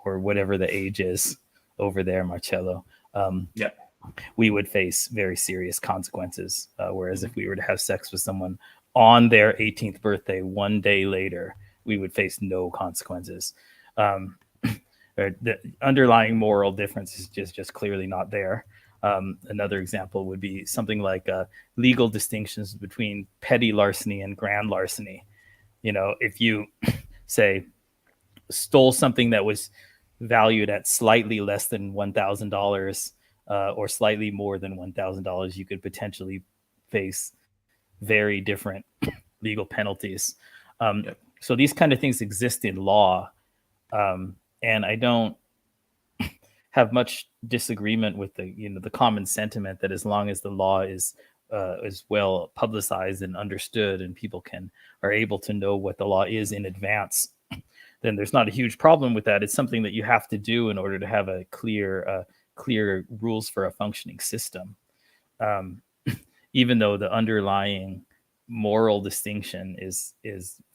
or whatever the age is over there, Marcello, Yeah. we would face very serious consequences. Whereas if we were to have sex with someone on their 18th birthday one day later, we would face no consequences. The underlying moral difference is just clearly not there. Another example would be something like legal distinctions between petty larceny and grand larceny. If you say stole something that was valued at slightly less than $1,000 or slightly more than $1,000, you could potentially face very different legal penalties. Yep. So these kind of things exist in law, and I don't have much disagreement with the common sentiment that as long as the law is well publicized and understood, and people are able to know what the law is in advance, then there's not a huge problem with that. It's something that you have to do in order to have a clear rules for a functioning system. Even though the underlying moral distinction is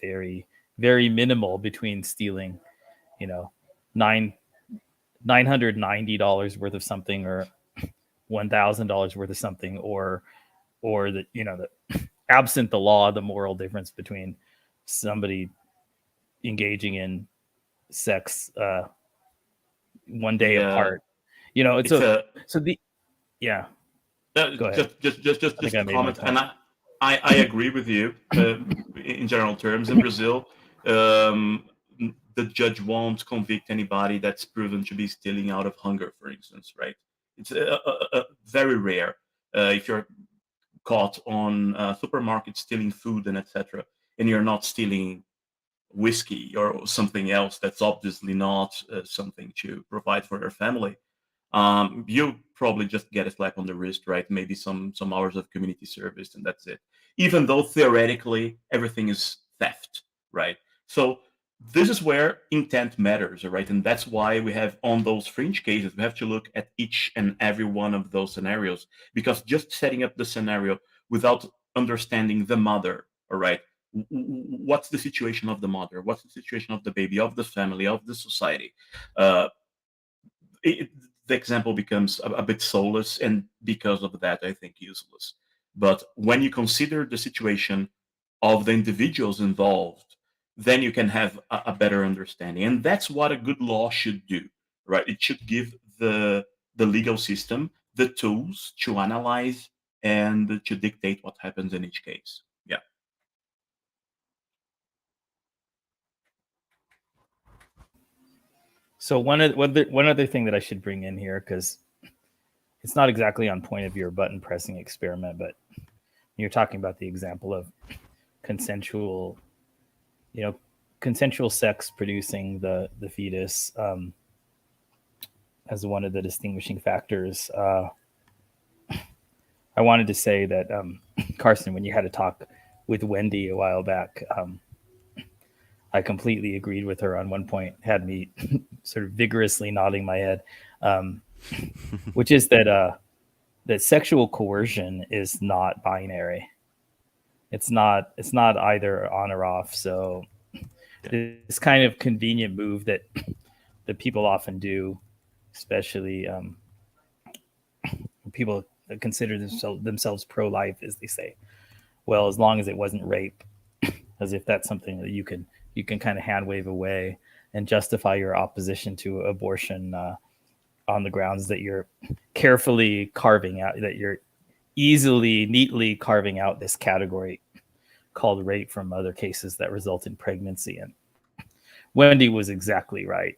very, very minimal between stealing, $990 worth of something or $1,000 worth of something, or the absent the law, the moral difference between somebody engaging in sex one day apart. It's so the yeah. Go ahead. Just a comment, and I agree with you in general terms. In Brazil, the judge won't convict anybody that's proven to be stealing out of hunger, for instance, right? It's very rare if you're caught on supermarket stealing food and etc., and you're not stealing whiskey or something else that's obviously not something to provide for their family. You'll probably just get a slap on the wrist, right? Maybe some hours of community service, and that's it. Even though theoretically everything is theft, right? So this is where intent matters, right? And that's why we have on those fringe cases, we have to look at each and every one of those scenarios, because just setting up the scenario without understanding the mother, all right? What's the situation of the mother? What's the situation of the baby, of the family, of the society? The example becomes a bit soulless, and because of that, I think useless. But when you consider the situation of the individuals involved, then you can have a better understanding, and that's what a good law should do, right? It should give the legal system the tools to analyze and to dictate what happens in each case. Yeah. So one other thing that I should bring in here, because it's not exactly on point of your button pressing experiment, but you're talking about the example of consensual sex producing the fetus as one of the distinguishing factors. I wanted to say that Carson, when you had a talk with Wendy a while back, I completely agreed with her on one point, had me sort of vigorously nodding my head, which is that sexual coercion is not binary. It's not either on or off. So this kind of convenient move that people often do, especially people that consider themselves pro-life, as they say, well, as long as it wasn't rape, as if that's something that you can kind of hand wave away and justify your opposition to abortion on the grounds that you're carefully carving out, that you're neatly carving out this category called rape from other cases that result in pregnancy. And Wendy was exactly right.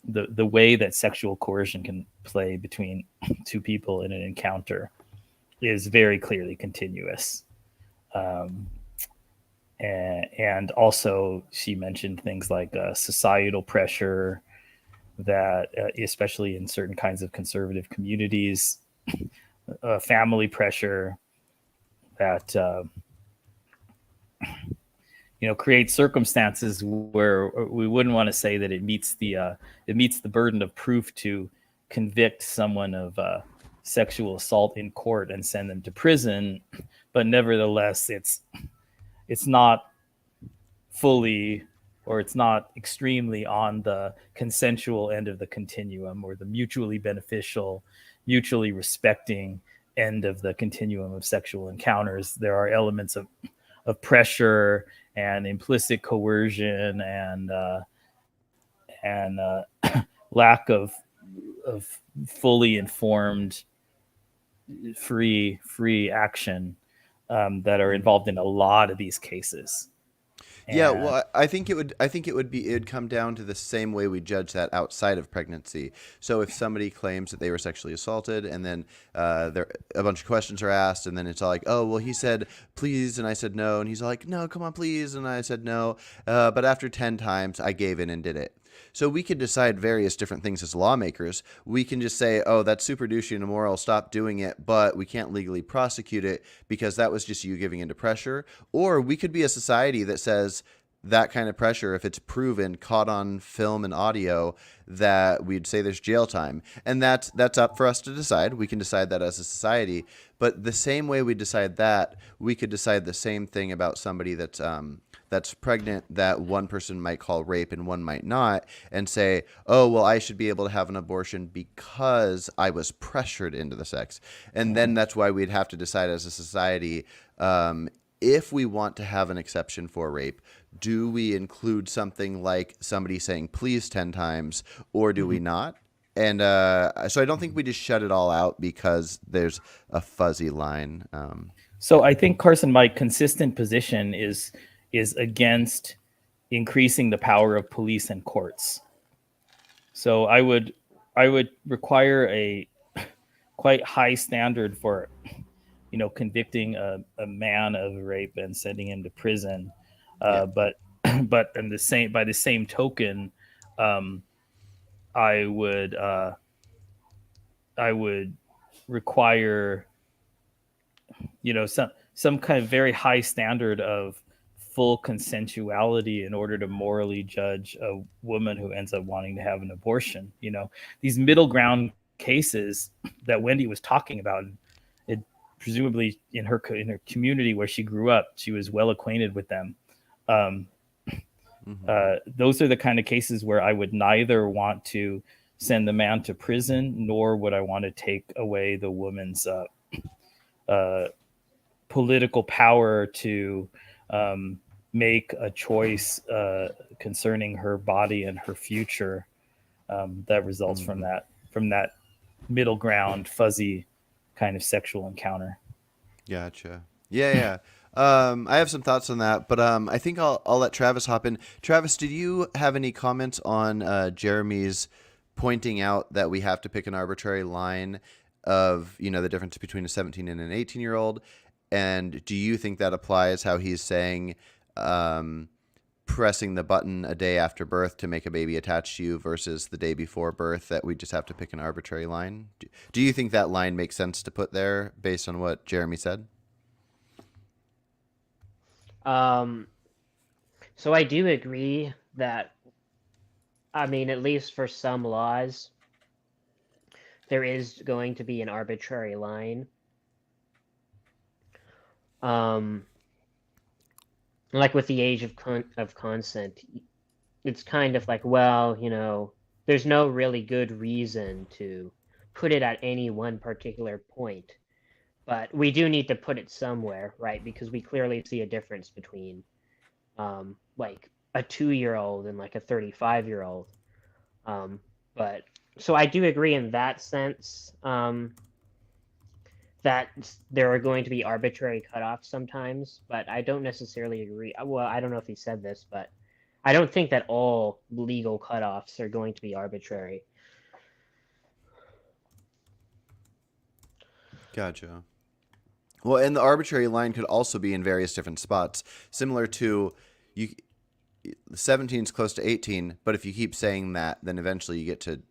The way that sexual coercion can play between two people in an encounter is very clearly continuous. Um, and also, she mentioned things like societal pressure that, especially in certain kinds of conservative communities, family pressure that creates circumstances where we wouldn't want to say that it meets the burden of proof to convict someone of sexual assault in court and send them to prison, but nevertheless, it's not fully, or it's not extremely on the consensual end of the continuum, or the mutually beneficial, mutually respecting end of the continuum of sexual encounters. There are elements of pressure and implicit coercion and lack of fully informed free action that are involved in a lot of these cases. Yeah, And well, I think it would. I think it'd come down to the same way we judge that outside of pregnancy. So if somebody claims that they were sexually assaulted, and then there a bunch of questions are asked, and then it's all like, oh, well, he said please, and I said no, and he's like, no, come on, please, and I said no, but after 10 times, I gave in and did it. So we could decide various different things as lawmakers. We can just say, oh, that's super douchey and immoral, stop doing it, but we can't legally prosecute it because that was just you giving into pressure. Or we could be a society that says that kind of pressure, if it's proven, caught on film and audio, that we'd say there's jail time. And that's up for us to decide. We can decide that as a society. But the same way we decide that, we could decide the same thing about somebody that's pregnant, that one person might call rape and one might not, and say, oh, well, I should be able to have an abortion because I was pressured into the sex. And then that's why we'd have to decide as a society, if we want to have an exception for rape, do we include something like somebody saying please 10 times, or do we not? And so I don't think we just shut it all out because there's a fuzzy line. so I think, Carson, my consistent position is against increasing the power of police and courts. So I would require a quite high standard for convicting a man of rape and sending him to prison. But in the same by the same token, I would require some kind of very high standard of full consensuality in order to morally judge a woman who ends up wanting to have an abortion. These middle ground cases that Wendy was talking about, it presumably in her community where she grew up, she was well acquainted with them. Those are the kind of cases where I would neither want to send the man to prison, nor would I want to take away the woman's political power to make a choice concerning her body and her future that results from that middle ground, fuzzy kind of sexual encounter. Gotcha. Yeah. I have some thoughts on that, but I think I'll let Travis hop in. Travis, did you have any comments on Jeremy's pointing out that we have to pick an arbitrary line of the difference between a 17 and an 18-year-old? And do you think that applies how he's saying pressing the button a day after birth to make a baby attached to you versus the day before birth, that we just have to pick an arbitrary line? Do you think that line makes sense to put there based on what Jeremy said? So I do agree that, I mean, at least for some laws, there is going to be an arbitrary line. Like with the age of consent, it's kind of like, well, there's no really good reason to put it at any one particular point, but we do need to put it somewhere, right? Because we clearly see a difference between like a 2-year-old and like a 35-year-old. But so I do agree in that sense, that there are going to be arbitrary cutoffs sometimes, but I don't necessarily agree. Well, I don't know if he said this, but I don't think that all legal cutoffs are going to be arbitrary. Gotcha. Well, and the arbitrary line could also be in various different spots, similar to you. 17 is close to 18, but if you keep saying that, then eventually you get to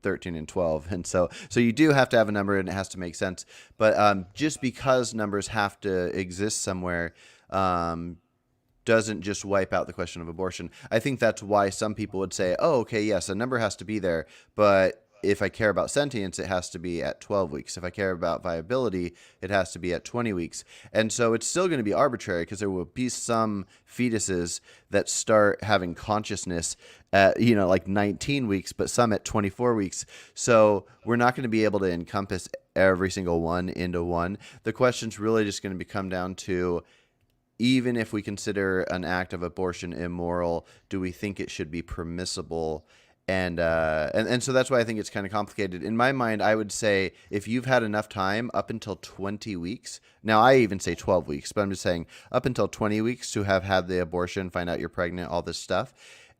13 and 12, and so you do have to have a number, and it has to make sense. But just because numbers have to exist somewhere, doesn't just wipe out the question of abortion. I think that's why some people would say, oh, okay, yes, a number has to be there, but if I care about sentience, it has to be at 12 weeks. If I care about viability, it has to be at 20 weeks. And so it's still going to be arbitrary because there will be some fetuses that start having consciousness at, like 19 weeks, but some at 24 weeks. So we're not going to be able to encompass every single one into one. The question's really just going to come down to, even if we consider an act of abortion immoral, do we think it should be permissible? And so that's why I think it's kind of complicated. In my mind, I would say if you've had enough time up until 20 weeks, now I even say 12 weeks, but I'm just saying up until 20 weeks to have had the abortion, find out you're pregnant, all this stuff,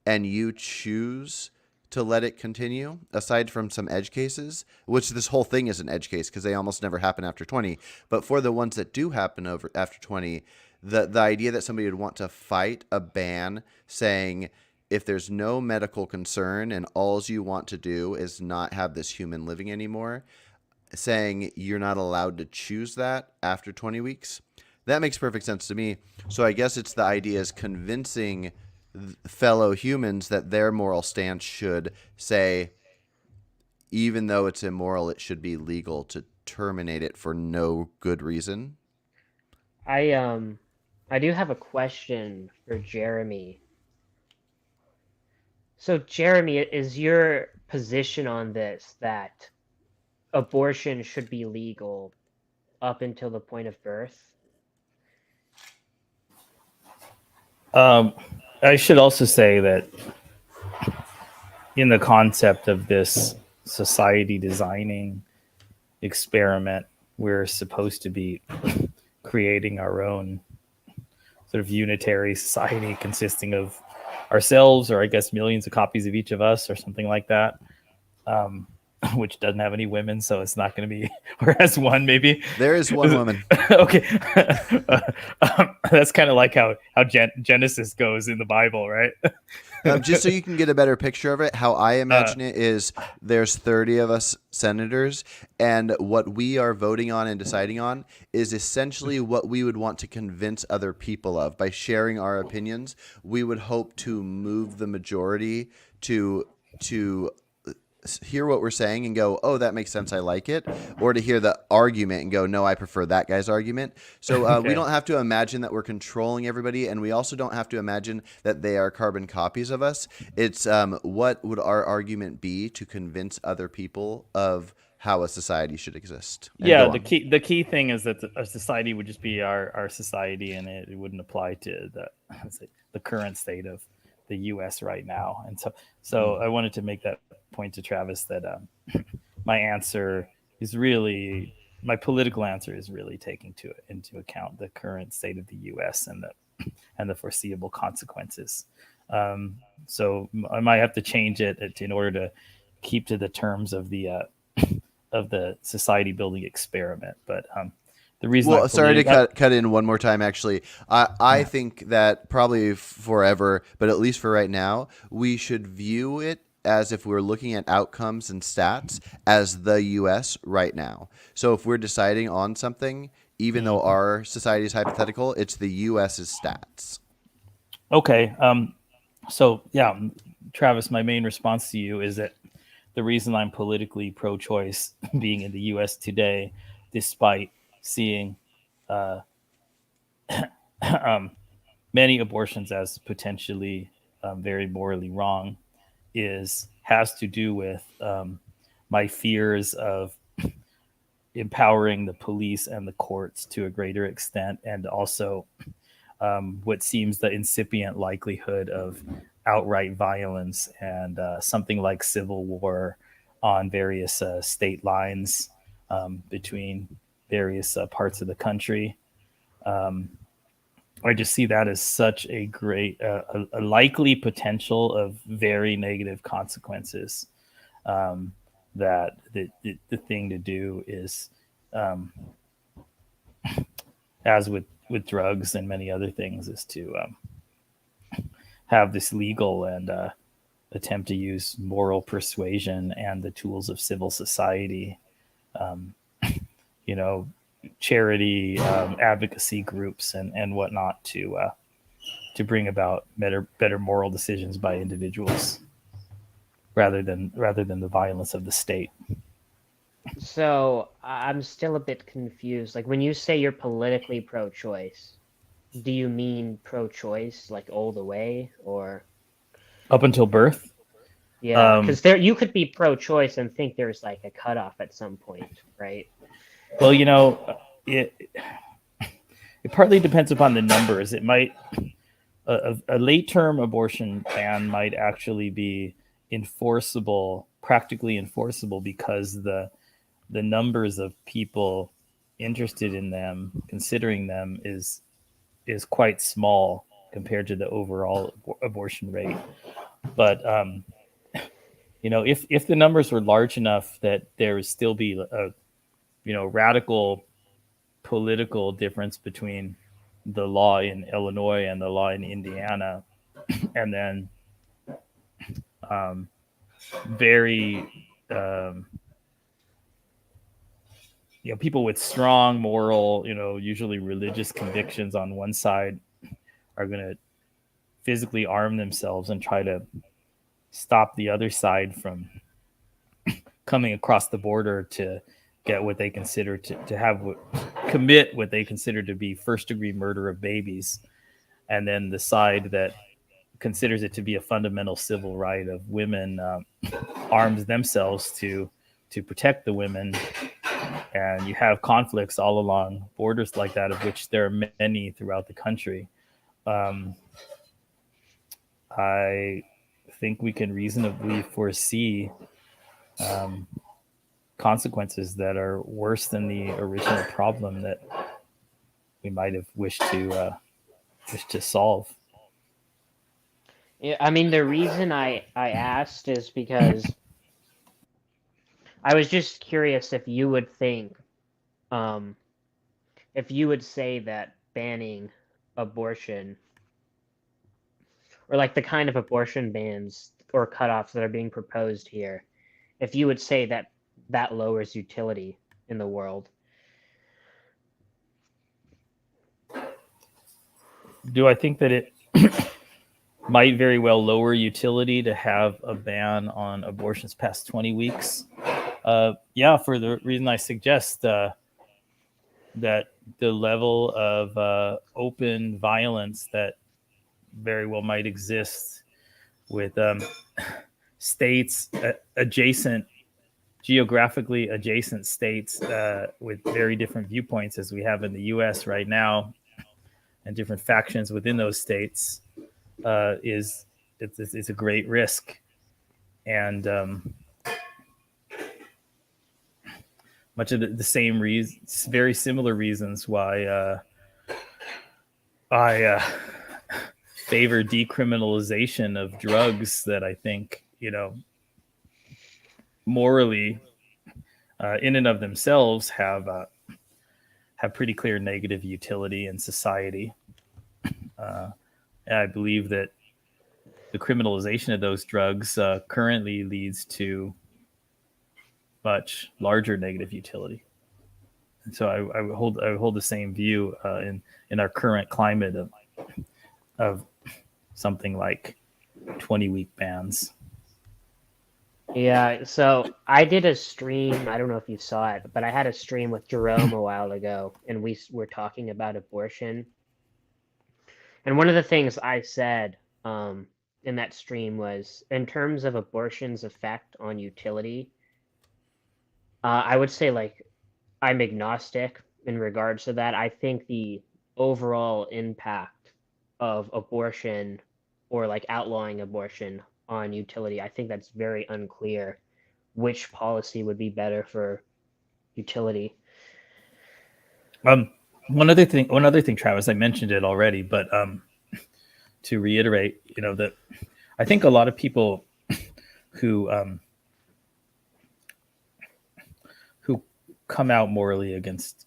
and you choose to let it continue, aside from some edge cases, which this whole thing is an edge case because they almost never happen after 20. But for the ones that do happen after 20, the idea that somebody would want to fight a ban saying, if there's no medical concern and all you want to do is not have this human living anymore, saying you're not allowed to choose that after 20 weeks, that makes perfect sense to me. So I guess it's the idea is convincing fellow humans that their moral stance should say, even though it's immoral, it should be legal to terminate it for no good reason. I do have a question for Jeremy. So, Jeremy, is your position on this that abortion should be legal up until the point of birth? I should also say that in the concept of this society designing experiment, we're supposed to be creating our own sort of unitary society consisting of ourselves, or I guess millions of copies of each of us, or something like that. Which doesn't have any women, so it's not going to be, or has one maybe. There is one woman. Okay, that's kind of like how Genesis goes in the Bible, right? Just so you can get a better picture of it, how I imagine it is there's 30 of us senators, and what we are voting on and deciding on is essentially what we would want to convince other people of. By sharing our opinions, we would hope to move the majority to hear what we're saying and go, oh, that makes sense, I like it, or to hear the argument and go, no, I prefer that guy's argument. So Okay. we don't have to imagine that we're controlling everybody, and we also don't have to imagine that they are carbon copies of us. It's what would our argument be to convince other people of how a society should exist. And Yeah, go the on. key thing is that a society would just be our society, and it wouldn't apply to the current state of the U.S. right now. And so I wanted to make that point to Travis that my answer is really, my political answer is really taking into account the current state of the U.S. and the foreseeable consequences. So I might have to change it in order to keep to the terms of the society building experiment. But the reason Well, sorry to cut in one more time. Actually, I think that probably forever, but at least for right now, we should view it as if we're looking at outcomes and stats as the U.S. right now. So if we're deciding on something, even though our society is hypothetical, it's the U.S.'s stats. Okay. So yeah, Travis, my main response to you is that the reason I'm politically pro-choice, being in the U.S. today, despite seeing many abortions as potentially very morally wrong, has to do with my fears of empowering the police and the courts to a greater extent, and also what seems the incipient likelihood of outright violence and something like civil war on various state lines between various parts of the country. I just see that as such a great, a likely potential of very negative consequences. That the thing to do is, um, as with drugs and many other things, is to have this legal and attempt to use moral persuasion and the tools of civil society, um, you know, charity, advocacy groups, and whatnot to bring about better moral decisions by individuals rather than the violence of the state. So I'm still a bit confused. Like when you say you're politically pro-choice, do you mean pro-choice like all the way, or Up until birth, yeah? um, Because there you could be pro-choice and think there's like a cutoff at some point, right? well, it partly depends upon the numbers. It might a late term abortion ban might actually be enforceable, practically enforceable, because the numbers of people interested in them, considering them, is quite small compared to the overall abortion rate. But if the numbers were large enough that there would still be a radical political difference between the law in Illinois and the law in Indiana, and then um, very people with strong moral, usually religious convictions on one side are going to physically arm themselves and try to stop the other side from coming across the border to get what they consider commit what they consider to be first degree murder of babies. And then the side that considers it to be a fundamental civil right of women arms themselves to protect the women. And you have conflicts all along borders like that, of which there are many throughout the country. Um, I think we can reasonably foresee um, consequences that are worse than the original problem that we might have wished to solve. Yeah, I mean the reason I asked is because I was just curious if you would think, um, if you would say that banning abortion, or like the kind of abortion bans or cutoffs that are being proposed here, if you would say that that lowers utility in the world. Do I think that it might very well lower utility to have a ban on abortions past 20 weeks? Yeah, for the reason I suggest, that the level of open violence that very well might exist with states adjacent, geographically adjacent states with very different viewpoints, as we have in the U.S. right now, and different factions within those states, it's a great risk. And much of the same reasons, very similar reasons why I favor decriminalization of drugs, that I think, morally, in and of themselves, have pretty clear negative utility in society. And I believe that the criminalization of those drugs currently leads to much larger negative utility. And so I would hold the same view in our current climate of something like 20-week bans. Yeah, so I did a stream. I don't know if you saw it, but I had a stream with Jerome a while ago, and we were talking about abortion. And one of the things I said in that stream was, in terms of abortion's effect on utility, I would say like I'm agnostic in regards to that. I think the overall impact of abortion, or like outlawing abortion, on utility, I think that's very unclear which policy would be better for utility. One other thing, Travis, I mentioned it already, but to reiterate, that I think a lot of people who who come out morally against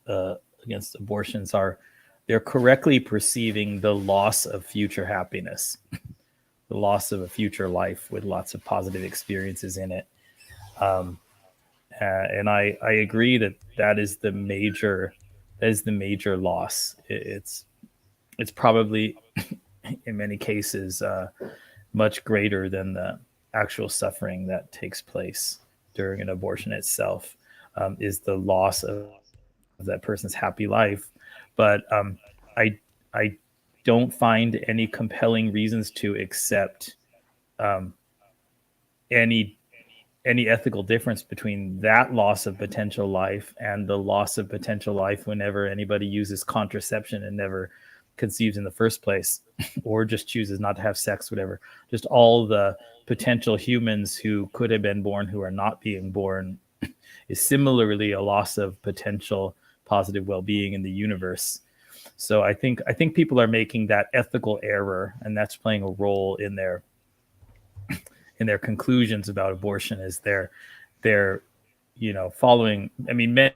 abortions they're correctly perceiving the loss of future happiness, the loss of a future life with lots of positive experiences in it. Um, and I agree that is the major loss. It's probably in many cases much greater than the actual suffering that takes place during an abortion itself. Is the loss of that person's happy life. But I I don't find any compelling reasons to accept um, any ethical difference between that loss of potential life and the loss of potential life whenever anybody uses contraception and never conceives in the first place or just chooses not to have sex, whatever. Just all the potential humans who could have been born who are not being born is similarly a loss of potential positive well-being in the universe. So I think people are making that ethical error, and that's playing a role in their conclusions about abortion. Is they're following. I mean,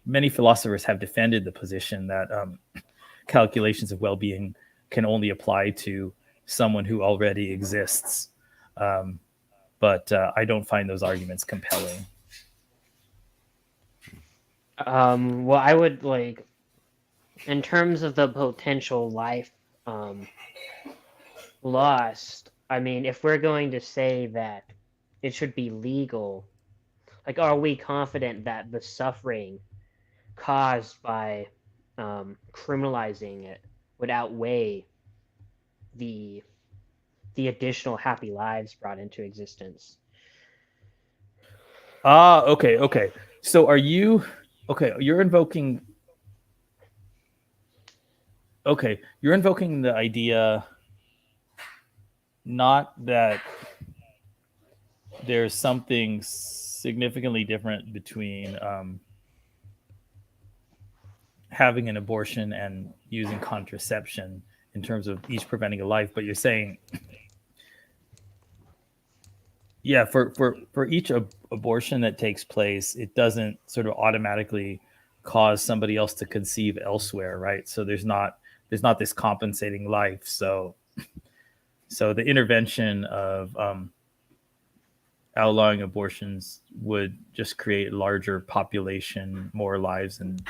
many philosophers have defended the position that calculations of well-being can only apply to someone who already exists. But I don't find those arguments compelling. Well, I would like, in terms of the potential life lost. I mean, if we're going to say that it should be legal, like, are we confident that the suffering caused by criminalizing it would outweigh the additional happy lives brought into existence? Okay. So are you okay? You're invoking the idea not that there's something significantly different between having an abortion and using contraception in terms of each preventing a life, but you're saying, yeah, for each abortion that takes place, it doesn't sort of automatically cause somebody else to conceive elsewhere, right? So there's not this compensating life. So the intervention of outlawing abortions would just create larger population, more lives, and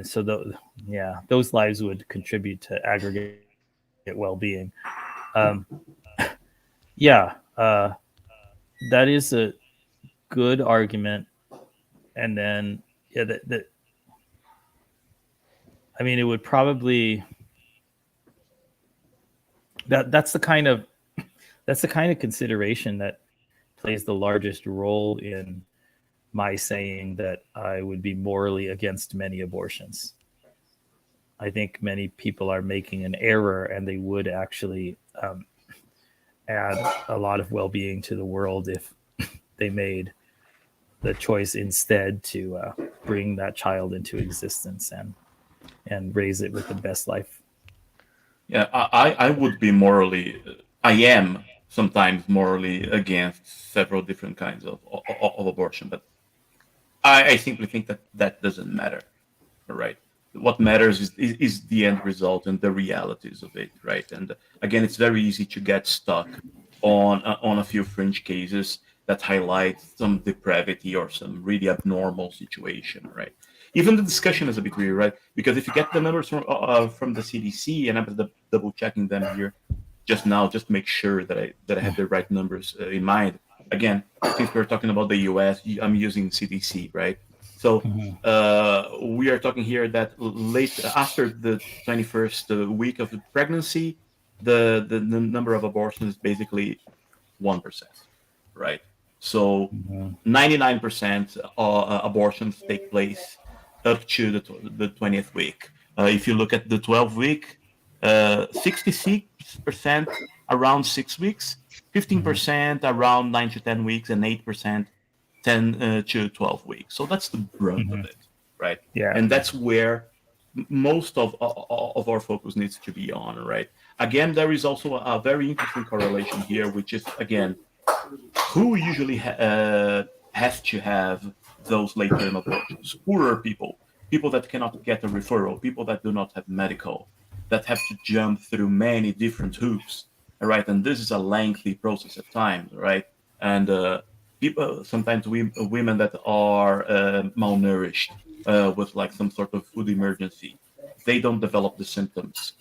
so those lives would contribute to aggregate well-being. Um, yeah, that is a good argument. And then, yeah, I mean, it would probably that's the kind of consideration that plays the largest role in my saying that I would be morally against many abortions. I think many people are making an error, and they would actually add a lot of well-being to the world if they made the choice instead to bring that child into existence and raise it with the best life. Yeah, I would be morally, I am sometimes morally against several different kinds of abortion, but I simply think that that doesn't matter, right? What matters is the end result and the realities of it, right? And again, it's very easy to get stuck on a few fringe cases that highlight some depravity or some really abnormal situation, right? Even the discussion is a bit weird, right? Because if you get the numbers from the CDC, and I'm double checking them here just now, just to make sure that I have the right numbers in mind. Again, since we're talking about the US, I'm using CDC, right? So we are talking here that late after the 21st week of the pregnancy, the number of abortions is basically 1%, right? So 99% abortions take place up to the 20th week. If you look at the 12 week, 66% around 6 weeks, 15% around 9 to 10 weeks, and 8% 10 to 12 weeks. So that's the brunt of it, right? Yeah. And that's where most of our focus needs to be on, right? Again, there is also a very interesting correlation here, which is, again, who usually has to have those late term abortions? Poorer people, people that cannot get a referral, people that do not have medical, that have to jump through many different hoops, right? And this is a lengthy process at times, right? And people, sometimes women that are malnourished with like some sort of food emergency, they don't develop the symptoms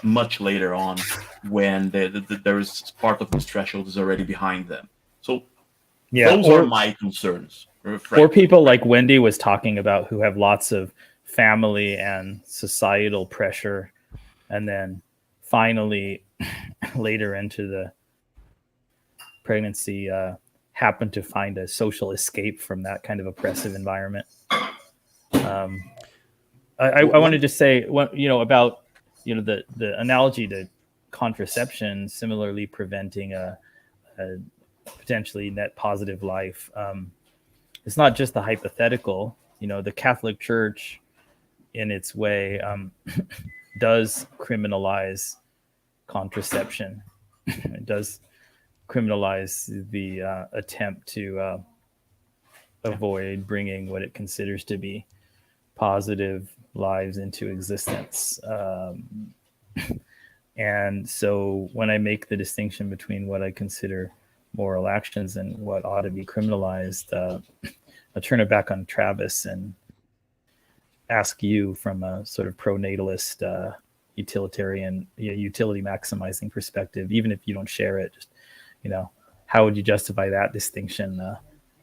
much later on when there is part of this threshold is already behind them. So Yeah. those are my concerns, Or frankly. people like Wendy was talking about who have lots of family and societal pressure, and then finally later into the pregnancy happen to find a social escape from that kind of oppressive environment. I wanted to say about the analogy to contraception, similarly preventing a potentially net positive life. It's not just the hypothetical. The Catholic Church, in its way, does criminalize contraception. It does criminalize the attempt to avoid bringing what it considers to be positive lives into existence. And so when I make the distinction between what I consider moral actions and what ought to be criminalized, I'll turn it back on Travis and ask you from a sort of pro-natalist, utilitarian, utility maximizing perspective, even if you don't share it, just, how would you justify that distinction,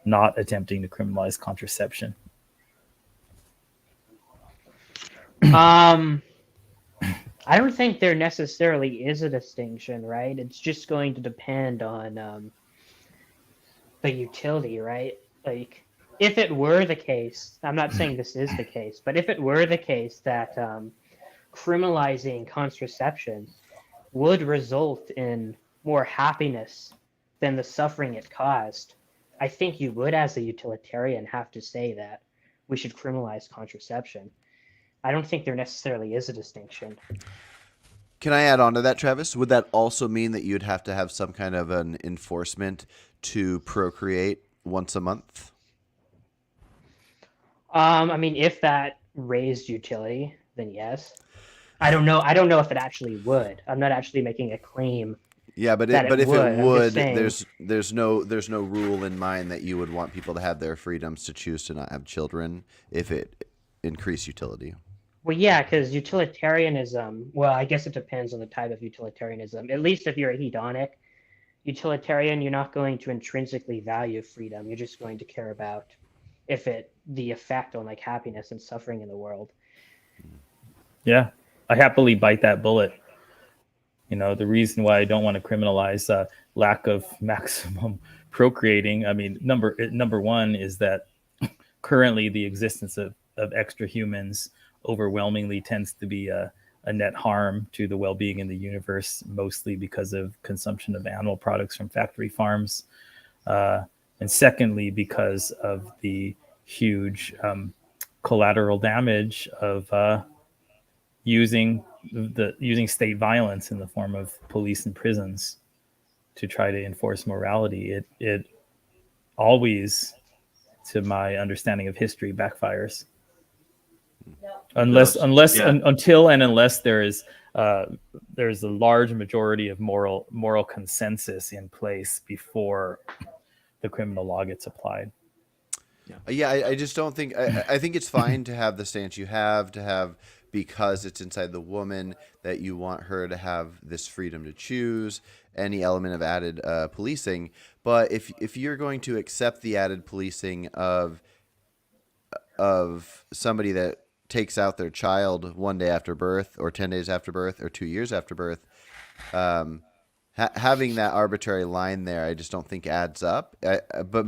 not attempting to criminalize contraception? I don't think there necessarily is a distinction, right? It's just going to depend on the utility, right? Like, if it were the case, I'm not saying this is the case, but if it were the case that criminalizing contraception would result in more happiness than the suffering it caused, I think you would, as a utilitarian, have to say that we should criminalize contraception. I don't think there necessarily is a distinction. Can I add on to that, Travis? Would that also mean that you'd have to have some kind of an enforcement to procreate once a month? I mean, if that raised utility, then yes. I don't know. I don't know if it actually would. I'm not actually making a claim. Yeah, but that if it I'm just would, saying, there's no rule in mind that you would want people to have their freedoms to choose to not have children if it increased utility. well, yeah, because utilitarianism. Well, I guess it depends on the type of utilitarianism. At least if you're a hedonic utilitarian, you're not going to intrinsically value freedom. You're just going to care about the effect on like happiness and suffering in the world. Yeah, I happily bite that bullet. The reason why I don't want to criminalize lack of maximum procreating. I mean, number one is that currently the existence of extra humans overwhelmingly tends to be a net harm to the well-being in the universe, mostly because of consumption of animal products from factory farms. And secondly, because of the huge collateral damage of using state violence in the form of police and prisons to try to enforce morality. It always, to my understanding of history, backfires. Unless there's a large majority of moral consensus in place before the criminal law gets applied. Yeah, I just don't think. I think it's fine to have the stance you have, because it's inside the woman that you want her to have this freedom to choose, any element of added policing. But if you're going to accept the added policing of somebody that takes out their child 1 day after birth, or 10 days after birth, or 2 years after birth, having that arbitrary line there, I just don't think adds up. But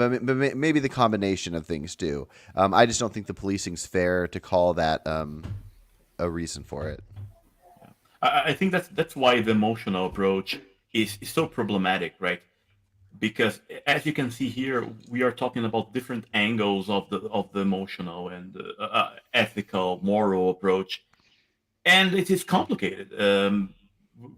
maybe the combination of things do. I just don't think the policing's fair to call that a reason for it. I think that's why the emotional approach is so problematic, right? because as you can see here, we are talking about different angles of the emotional and ethical, moral approach, and it is complicated.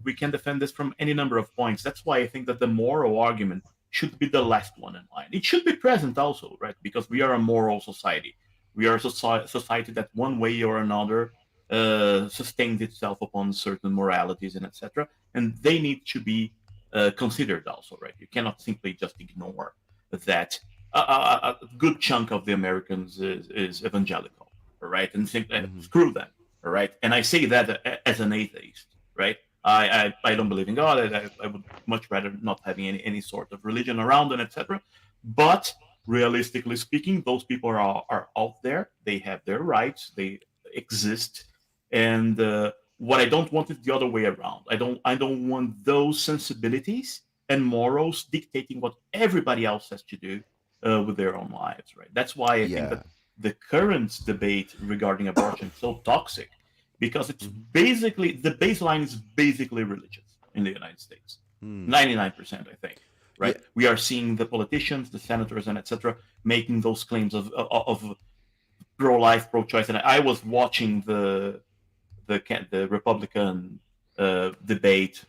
We can defend this from any number of points. That's why I think that the moral argument should be the last one in line. It should be present also, right? Because we are a moral society. We are a society that one way or another sustains itself upon certain moralities and etc. And they need to be considered also, right? You cannot simply just ignore that a good chunk of the Americans is evangelical, right? And think Mm-hmm. screw them, all right? And I say that as an atheist, right? I don't believe in God. I would much rather not having any sort of religion around and etc. But realistically speaking, those people are out there. They have their rights. They exist. And what I don't want is the other way around. I don't want those sensibilities and morals dictating what everybody else has to do with their own lives, right? That's why I think that Yeah. the current debate regarding abortion is so toxic because it's Mm-hmm. basically the baseline is basically religious in the United States. Mm. 99%, I think. Yeah. Right? We are seeing the politicians, the senators, and etc., making those claims of pro-life, pro-choice. And I was watching the Republican debate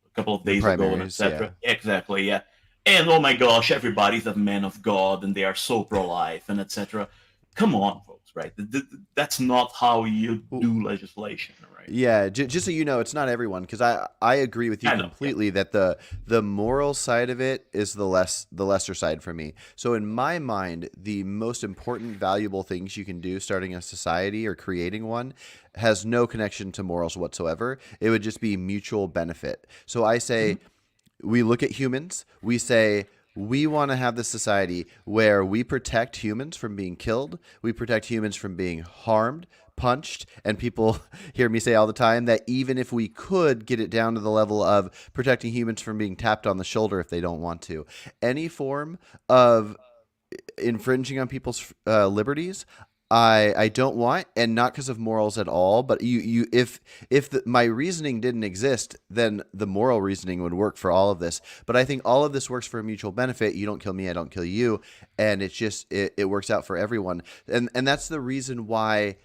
a couple of The days ago, and primaries. etc. Yeah. Exactly, yeah. And oh my gosh, everybody's a man of God, and they are so pro-life, and etc. Come on, folks, right? That's not how you Well, do legislation, right? yeah, just so you know, it's not everyone because I agree with you I know, yeah. completely that the moral side of it is the lesser side for me. So in my mind, the most important, valuable things you can do starting a society or creating one has no connection to morals whatsoever. It would just be mutual benefit. So I Mm-hmm. say we look at humans, we say we want to have this society where we protect humans from being killed, we protect humans from being harmed, punched, and people hear me say all the time that even if we could get it down to the level of protecting humans from being tapped on the shoulder if they don't want to, any form of infringing on people's liberties. I don't want, and not because of morals at all. But if my reasoning didn't exist, then the moral reasoning would work for all of this. But I think all of this works for a mutual benefit. You don't kill me, I don't kill you, and it's just it works out for everyone. And that's the reason why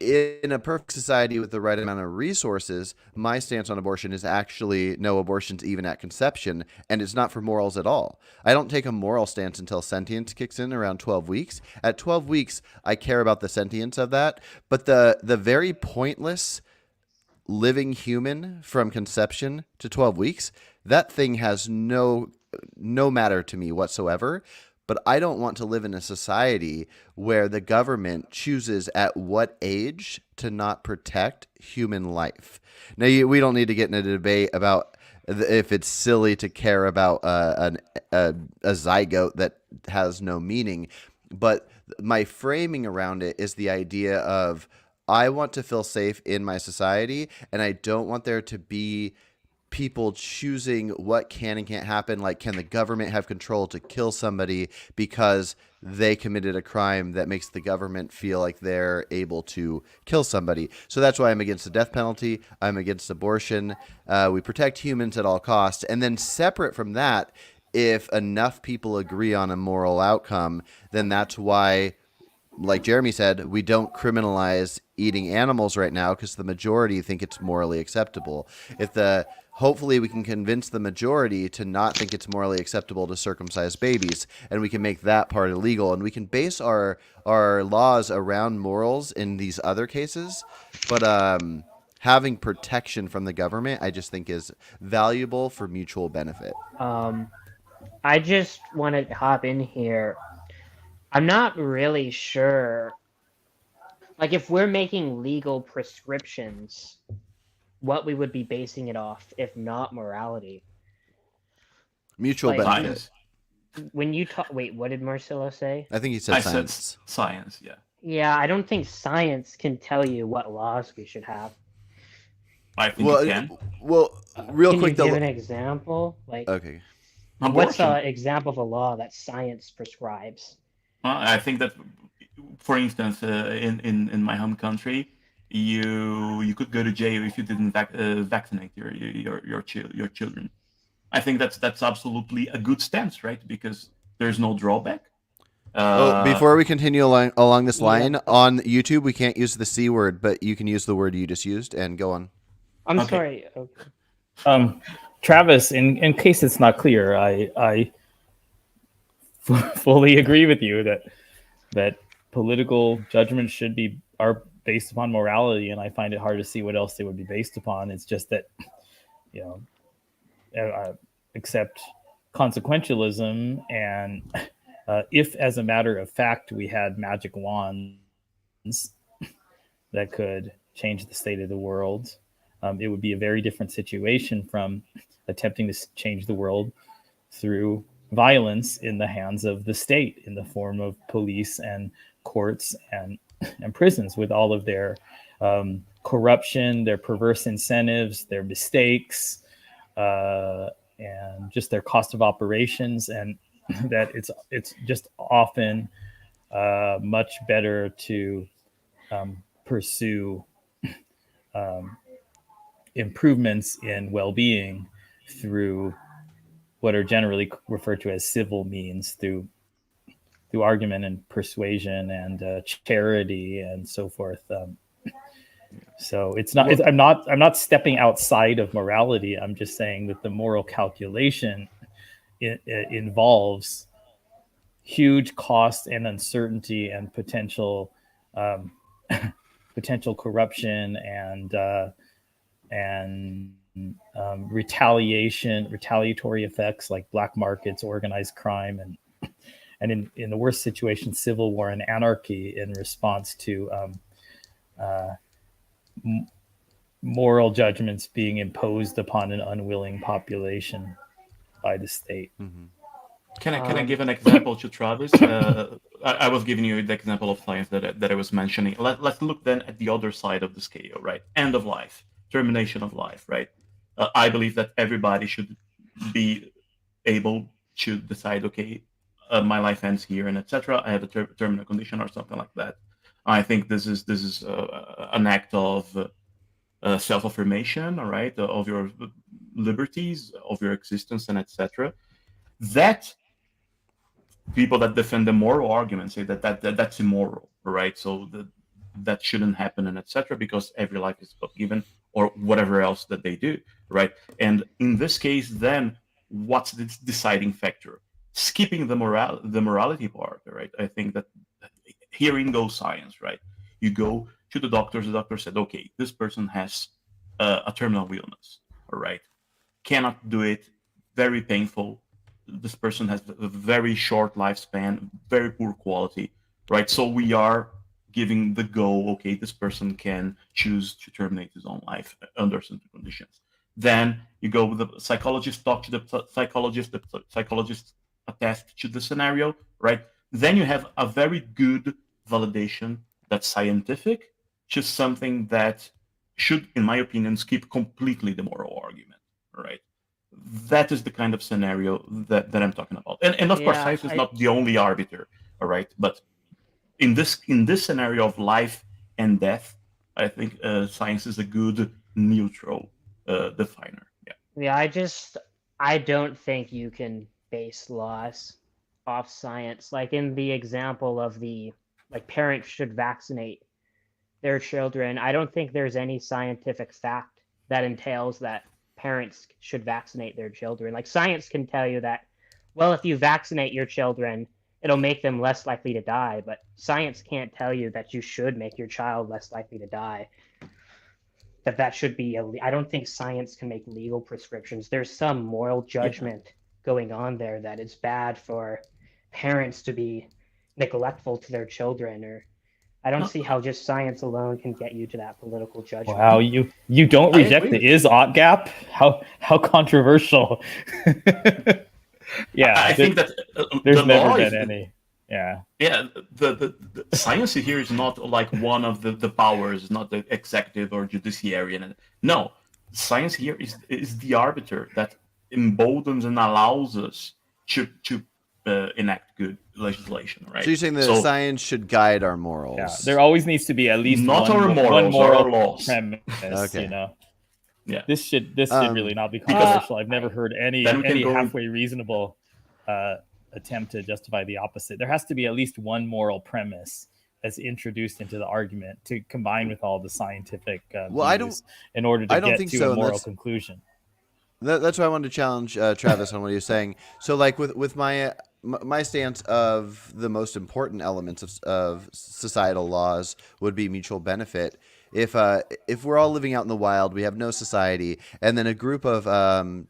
in a perfect society with the right amount of resources, my stance on abortion is actually no abortions even at conception, and it's not for morals at all. I don't take a moral stance until sentience kicks in around 12 weeks. At 12 weeks, I care about the sentience of that, but the very pointless living human from conception to 12 weeks, that thing has no matter to me whatsoever. But I don't want to live in a society where the government chooses at what age to not protect human life. Now, we don't need to get in a debate about if it's silly to care about a zygote that has no meaning. But my framing around it is the idea of I want to feel safe in my society, and I don't want there to be people choosing what can and can't happen. Like, can the government have control to kill somebody because they committed a crime that makes the government feel like they're able to kill somebody? So that's why I'm against the death penalty. I'm against abortion. We protect humans at all costs. And then separate from that, if enough people agree on a moral outcome, then that's why, like Jeremy said, we don't criminalize eating animals right now because the majority think it's morally acceptable. If the Hopefully we can convince the majority to not think it's morally acceptable to circumcise babies, and we can make that part illegal, and we can base our laws around morals in these other cases. But having protection from the government, I just think is valuable for mutual benefit. I just want to hop in here. I'm not really sure. Like, if we're making legal prescriptions, what we would be basing it off, if not morality. Mutual Like, benefit. Science. when you talk, wait, what did Marcelo say? I think he said I said science. science, yeah. Yeah, I don't think science can tell you what laws we should have. I think it Well, can. real Can you quick give though. an example? Like, Okay. what's Abortion. an example of a law that science prescribes? I think that, for instance, in my home country, you could go to jail if you didn't vaccinate your children. I think that's absolutely a good stance, right? Because there's no drawback. Before we continue along this Yeah. line, on YouTube we can't use the C word, but you can use the word you just used and go on. I'm Okay. sorry. Okay. Travis, in case it's not clear, I fully agree with you that political judgments are based upon morality, and I find it hard to see what else they would be based upon. It's just that, accept consequentialism, and if, as a matter of fact, we had magic wands that could change the state of the world, it would be a very different situation from attempting to change the world through violence in the hands of the state in the form of police and courts and prisons, with all of their corruption, their perverse incentives, their mistakes, and just their cost of operations. And that it's just often much better to pursue improvements in well-being through what are generally referred to as civil means, through argument and persuasion and charity and so forth. So it's not. I'm not stepping outside of morality. I'm just saying that the moral calculation it involves huge cost and uncertainty and potential potential corruption and retaliatory effects like black markets, organized crime, and in the worst situation, civil war and anarchy in response to moral judgments being imposed upon an unwilling population by the state. Mm-hmm. Can I give an example to Travis? I was giving you the example of science that I was mentioning. Let's look then at the other side of the scale, right? End of life, termination of life, right? I believe that everybody should be able to decide, okay, my life ends here, and etc. I have a terminal condition or something like that. I think this is an act of self-affirmation, all right, of your liberties, of your existence, and etc. That people that defend the moral argument say that's immoral, right? So that shouldn't happen, and etc. Because every life is God given, or whatever else that they do, right? And in this case, then what's the deciding factor? Skipping the morality part, right? I think that herein goes science, right? You go to the doctors. The doctor said, okay, this person has a terminal illness, all right? Cannot do it, very painful. This person has a very short lifespan, very poor quality, right? So we are giving the go, okay, this person can choose to terminate his own life under certain conditions. Then you go with the psychologist, talk to the psychologist attest to the scenario, right? Then you have a very good validation that's scientific, just something that should, in my opinion, skip completely the moral argument, right? That is the kind of scenario that I'm talking about. And of course, science is not the only arbiter, all right? But in this scenario of life and death, I think science is a good neutral definer. Yeah, I don't think you can base laws off science. Like in the example of parents should vaccinate their children, I don't think there's any scientific fact that entails that parents should vaccinate their children. Like science can tell you that, well, if you vaccinate your children, it'll make them less likely to die, but science can't tell you that you should make your child less likely to die. That should be I don't think science can make legal prescriptions. There's some moral judgment going on there that it's bad for parents to be neglectful to their children, or I don't see how just science alone can get you to that political judgment. Wow, you don't reject the is-ought gap? How controversial. Yeah, I think that there's the never law been any. Yeah. The science here is not like one of the powers, not the executive or judiciary. No, science here is the arbiter that emboldens and allows us to enact good legislation, right? So you're saying that science should guide our morals? Yeah, there always needs to be at least not one our morals, one moral our laws. premise, Okay. you know. Yeah. This should really not be Because- controversial. I've never heard any Then we can go- halfway reasonable attempt to justify the opposite. There has to be at least one moral premise that's introduced into the argument to combine with all the scientific views in order to get think to so, a and moral that's- conclusion. That's why I wanted to challenge Travis on what he was saying. So, like with my stance of the most important elements of societal laws would be mutual benefit. If we're all living out in the wild, we have no society, and then a group of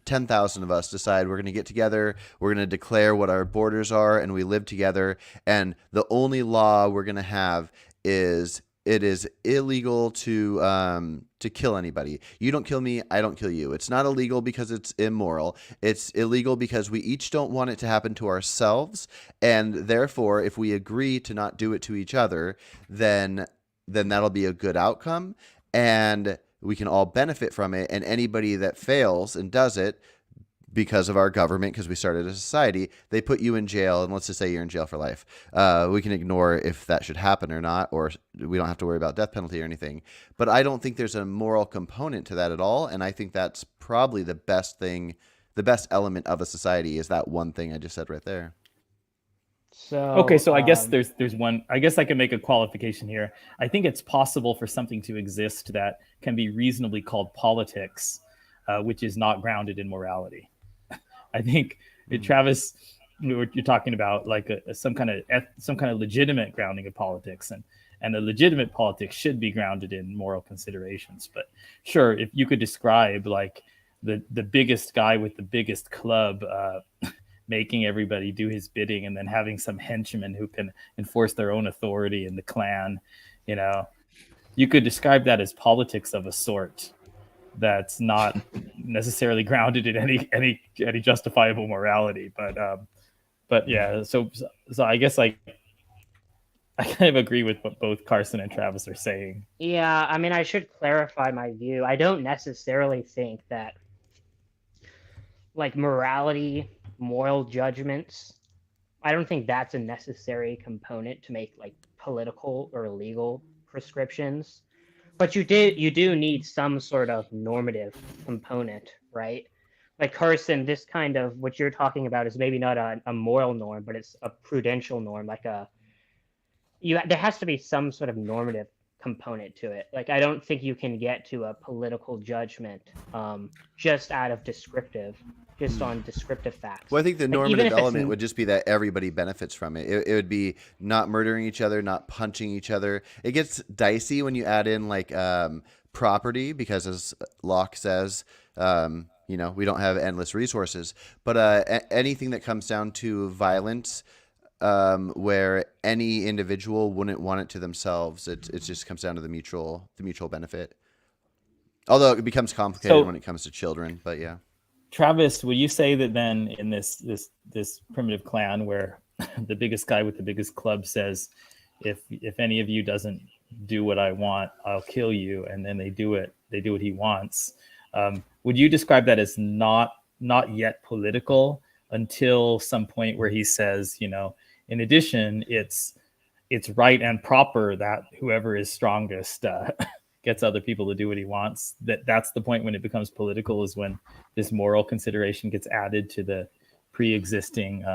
10,000 of us decide we're going to get together, we're going to declare what our borders are, and we live together, and the only law we're going to have is it is illegal to kill anybody. You don't kill me, I don't kill you. It's not illegal because it's immoral. It's illegal because we each don't want it to happen to ourselves, and therefore, if we agree to not do it to each other, then that'll be a good outcome, and we can all benefit from it. And anybody that fails and does it because of our government, because we started a society, they put you in jail, and let's just say you're in jail for life. We can ignore if that should happen or not, or we don't have to worry about death penalty or anything. But I don't think there's a moral component to that at all, and I think that's probably the best thing, the best element of a society is that one thing I just said right there. So Okay, so I guess there's one. I guess I can make a qualification here. I think it's possible for something to exist that can be reasonably called politics, which is not grounded in morality. I think Travis, you're talking about like some kind of legitimate grounding of politics, and a legitimate politics should be grounded in moral considerations. But sure, if you could describe like the biggest guy with the biggest club making everybody do his bidding, and then having some henchmen who can enforce their own authority in the clan, you could describe that as politics of a sort that's not necessarily grounded in any justifiable morality. But yeah, so I guess I kind of agree with what both Carson and Travis are saying. yeah, I mean, I should clarify my view. I don't necessarily think that like morality, moral judgments, I don't think that's a necessary component to make like political or legal prescriptions. But you do need some sort of normative component, right? Like Carson, this kind of what you're talking about is maybe not a moral norm, but it's a prudential norm. Like there has to be some sort of normative component to it. Like I don't think you can get to a political judgment just out of just on descriptive facts. Well, I think the Like, normative element would just be that everybody benefits from it. It would be not murdering each other, not punching each other. It gets dicey when you add in like property, because as Locke says, we don't have endless resources. But anything that comes down to violence, where any individual wouldn't want it to themselves, it just comes down to the mutual benefit. Although it becomes complicated when it comes to children, but yeah. Travis, would you say that then in this primitive clan where the biggest guy with the biggest club says, if any of you doesn't do what I want, I'll kill you, and then they do what he wants, would you describe that as not yet political until some point where he says, in addition, it's right and proper that whoever is strongest gets other people to do what he wants? That's the point when it becomes political, is when this moral consideration gets added to the pre-existing.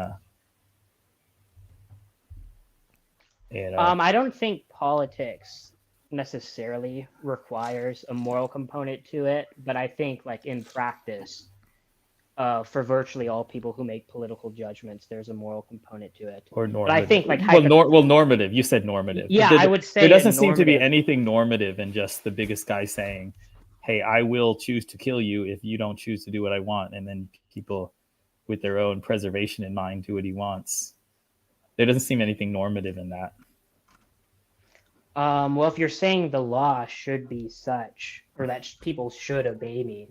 I don't think politics necessarily requires a moral component to it, but I think like in practice, for virtually all people who make political judgments, there's a moral component to it. Or normative. But I think like normative. You said normative. Yeah, I would say there doesn't seem to be anything normative in just the biggest guy saying, "Hey, I will choose to kill you if you don't choose to do what I want," and then people with their own preservation in mind do what he wants. There doesn't seem anything normative in that. Well, if you're saying the law should be such, or that people should obey me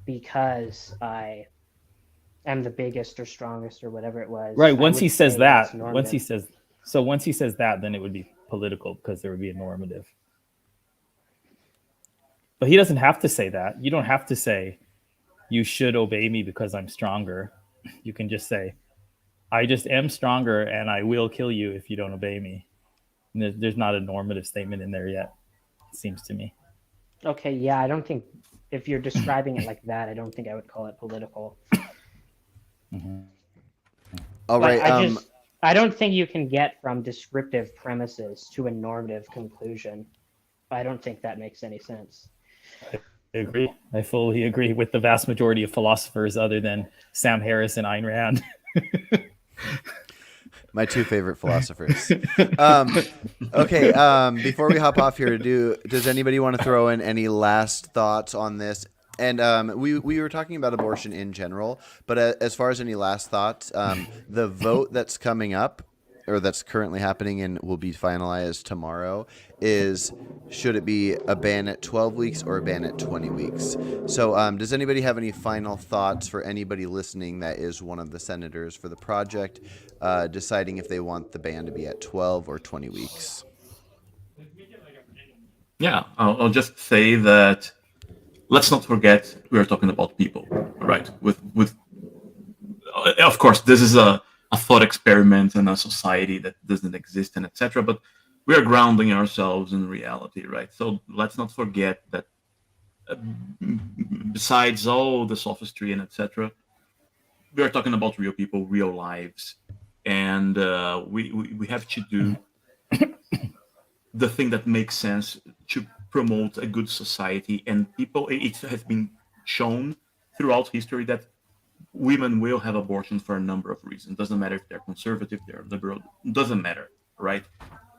because I am the biggest or strongest or whatever it was. Right. Once he says that, once he says that, then it would be political because there would be a normative. But he doesn't have to say that. You don't have to say you should obey me because I'm stronger. You can just say, I just am stronger and I will kill you if you don't obey me. And there's not a normative statement in there yet, it seems to me. Okay, yeah, I don't think if you're describing it like that, I don't think I would call it political. Mhm. All But right. I don't think you can get from descriptive premises to a normative conclusion. I don't think that makes any sense. I agree. I fully agree with the vast majority of philosophers, other than Sam Harris and Ayn Rand. My two favorite philosophers. Okay. Before we hop off here, does anybody want to throw in any last thoughts on this? And we were talking about abortion in general, but as far as any last thoughts, the vote that's coming up, or that's currently happening and will be finalized tomorrow, is should it be a ban at 12 weeks or a ban at 20 weeks? So does anybody have any final thoughts for anybody listening that is one of the senators for the project, deciding if they want the ban to be at 12 or 20 weeks? Yeah, I'll just say that let's not forget we are talking about people, right? With of course, this is a thought experiment in a society that doesn't exist and etc. But we are grounding ourselves in reality, right? So let's not forget that besides all the sophistry and etc., we are talking about real people, real lives, and we have to do the thing that makes sense to promote a good society. And people, it has been shown throughout history that women will have abortions for a number of reasons. Doesn't matter if they're conservative, they're liberal, doesn't matter, right?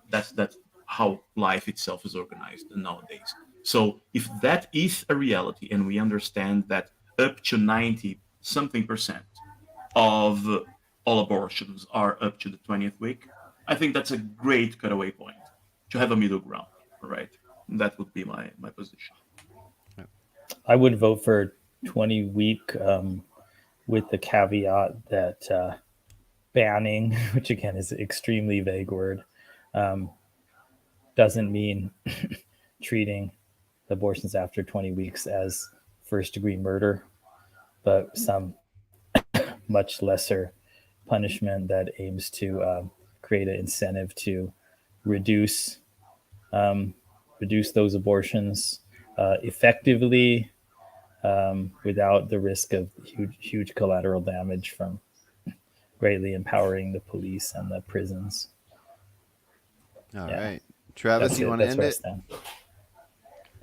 That's how life itself is organized nowadays. So if that is a reality, and we understand that up to 90 something percent of all abortions are up to the 20th week, I think that's a great cutaway point to have a middle ground, right? That would be my position. I would vote for 20-week, with the caveat that banning, which again is an extremely vague word, doesn't mean treating abortions after 20 weeks as first-degree murder, but some much lesser punishment that aims to create an incentive to reduce reduce those abortions effectively, without the risk of huge collateral damage from greatly empowering the police and the prisons. All Yeah. right. Travis, That's you it. want to That's end where I it? stand.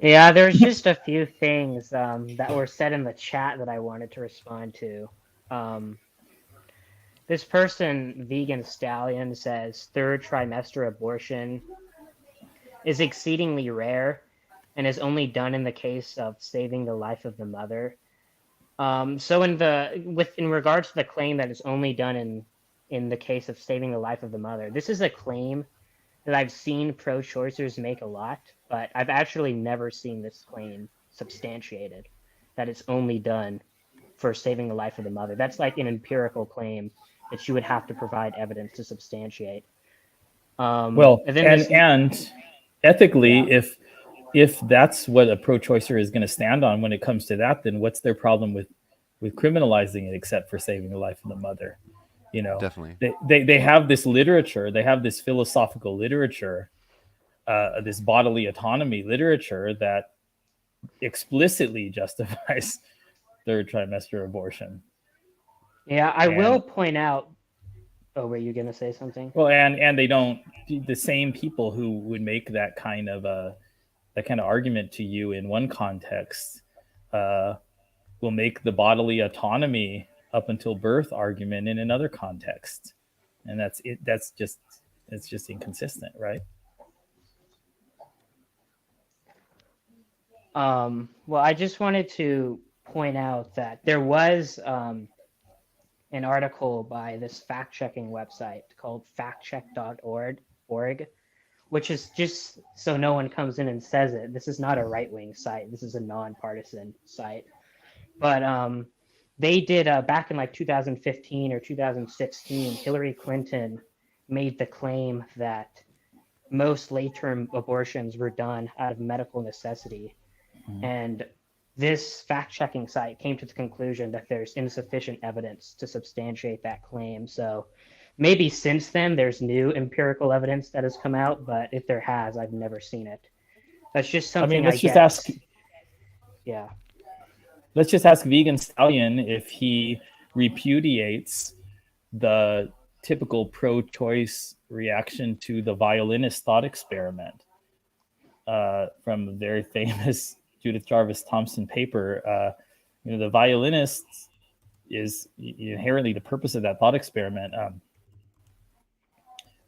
Yeah, there's just a few things that were said in the chat that I wanted to respond to. This person, Vegan Stallion, says third trimester abortion is exceedingly rare and is only done in the case of saving the life of the mother. So in regards to the claim that it's only done in the case of saving the life of the mother, this is a claim that I've seen pro-choicers make a lot, but I've actually never seen this claim substantiated, that it's only done for saving the life of the mother. That's like an empirical claim that you would have to provide evidence to substantiate. Well, And then and ethically, Yeah. if that's what a pro-choicer is going to stand on when it comes to that, then what's their problem with criminalizing it except for saving the life of the mother? You know, Definitely. they have this literature, they have this philosophical literature, this bodily autonomy literature that explicitly justifies third trimester abortion. Yeah, I will point out. Oh, were you gonna say something? Well, and they don't, the same people who would make that kind of argument to you in one context will make the bodily autonomy up until birth argument in another context, and that's it. It's just inconsistent, right? Well, I just wanted to point out that there was an article by this fact-checking website called factcheck.org, which is just so no one comes in and says it. This is not a right-wing site. This is a nonpartisan site. But they did back in like 2015 or 2016, Hillary Clinton made the claim that most late-term abortions were done out of medical necessity. And this fact-checking site came to the conclusion that there's insufficient evidence to substantiate that claim. So maybe since then there's new empirical evidence that has come out, but if there has, I've never seen it. That's just something let's I just guess. ask. Yeah. let's just ask Vegan Stallion if he repudiates the typical pro-choice reaction to the violinist thought experiment from a very famous Judith Jarvis Thompson paper. The violinist is inherently the purpose of that thought experiment.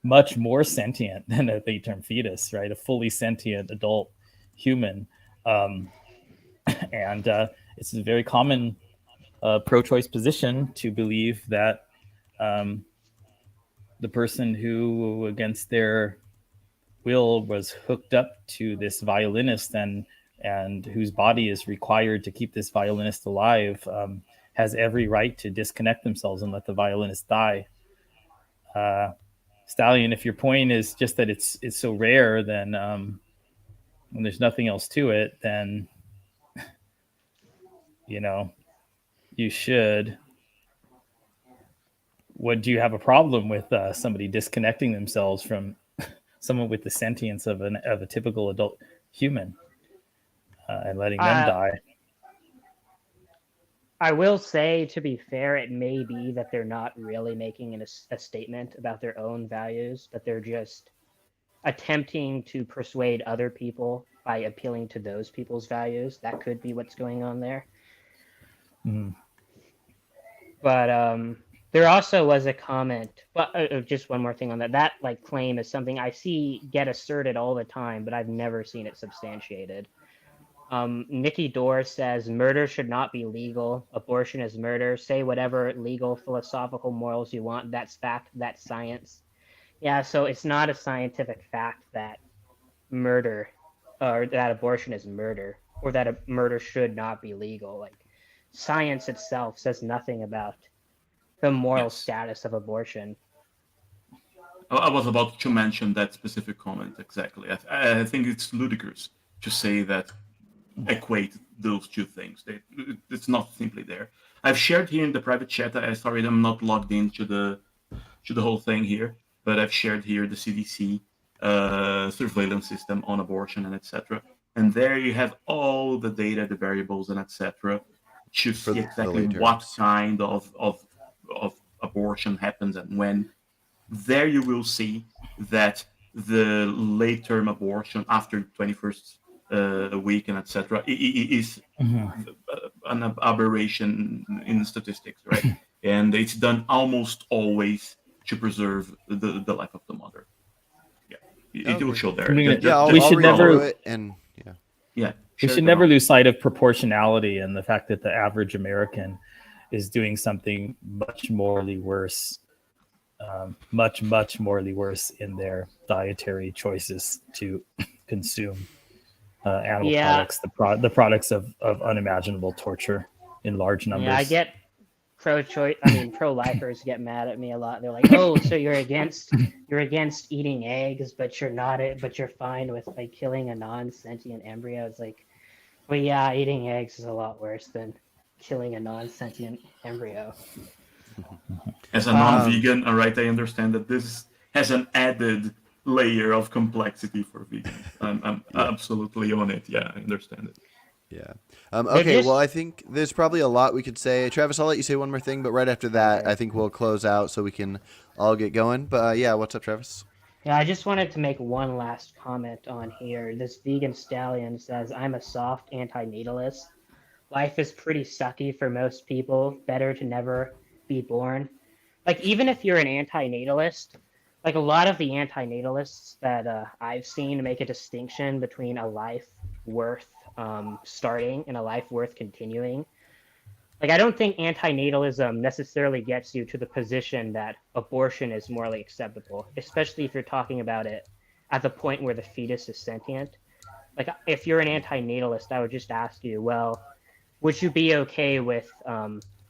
Much more sentient than a term fetus, right? A fully sentient adult human, and it's a very common pro-choice position to believe that the person who, against their will, was hooked up to this violinist and whose body is required to keep this violinist alive has every right to disconnect themselves and let the violinist die. Stallion, if your point is just that it's so rare, then when there's nothing else to it, then you should. What do you have a problem with somebody disconnecting themselves from someone with the sentience of a typical adult human and letting them die? I will say, to be fair, it may be that they're not really making a statement about their own values, but they're just attempting to persuade other people by appealing to those people's values. That could be what's going on there. Mm. But there also was a comment, but just one more thing on that. That claim is something I see get asserted all the time, but I've never seen it substantiated. Nikki Dorr says murder should not be legal. Abortion is murder. Say whatever legal philosophical morals you want. That's fact. That's science. Yeah, so it's not a scientific fact that murder or that abortion is murder, or that a murder should not be legal. Science itself says nothing about the moral status of abortion. I was about to mention that specific comment exactly. I think it's ludicrous to say that equate those two things. It's not simply there. I've shared here in the private chat. Sorry, I'm not logged into the whole thing here, but I've shared here the CDC surveillance system on abortion and etc. And there you have all the data, the variables, and etc. to see exactly what kind of abortion happens and when. There you will see that the late term abortion after 21st week and etc. is an aberration in statistics, right? And it's done almost always to preserve the life of the mother. Yeah, it will show there. We should never. Yeah, we should never lose sight of proportionality and the fact that the average American is doing something much morally worse, much morally worse in their dietary choices to consume animal products, the products of unimaginable torture in large numbers. Yeah, I get pro-lifers get mad at me a lot. They're like, "Oh, so you're against eating eggs, but you're fine with killing a non-sentient embryo." It's like, well, yeah, eating eggs is a lot worse than killing a non-sentient embryo. As a non-vegan, all right, I understand that this has an added layer of complexity for vegans. I'm absolutely on it. Yeah, I understand it. Yeah. Okay, well, I think there's probably a lot we could say. Travis, I'll let you say one more thing, but right after that, I think we'll close out so we can all get going. But yeah, what's up, Travis? Yeah, I just wanted to make one last comment on here. This vegan stallion says, "I'm a soft anti-natalist. Life is pretty sucky for most people. Better to never be born." Even if you're an anti-natalist, a lot of the anti-natalists that I've seen make a distinction between a life worth starting and a life worth continuing. I don't think antinatalism necessarily gets you to the position that abortion is morally acceptable, especially if you're talking about it at the point where the fetus is sentient. If you're an antinatalist, I would just ask you, well, would you be okay with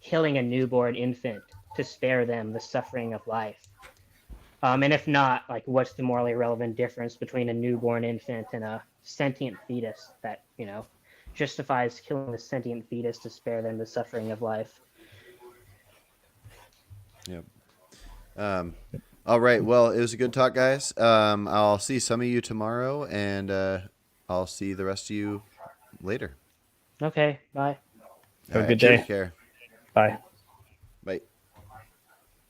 killing a newborn infant to spare them the suffering of life? And if not, what's the morally relevant difference between a newborn infant and a sentient fetus that, justifies killing the sentient fetus to spare them the suffering of life? Yep. All right. Well, it was a good talk, guys. I'll see some of you tomorrow, and I'll see the rest of you later. Okay. Bye. Have a All good right, day. take care. Bye.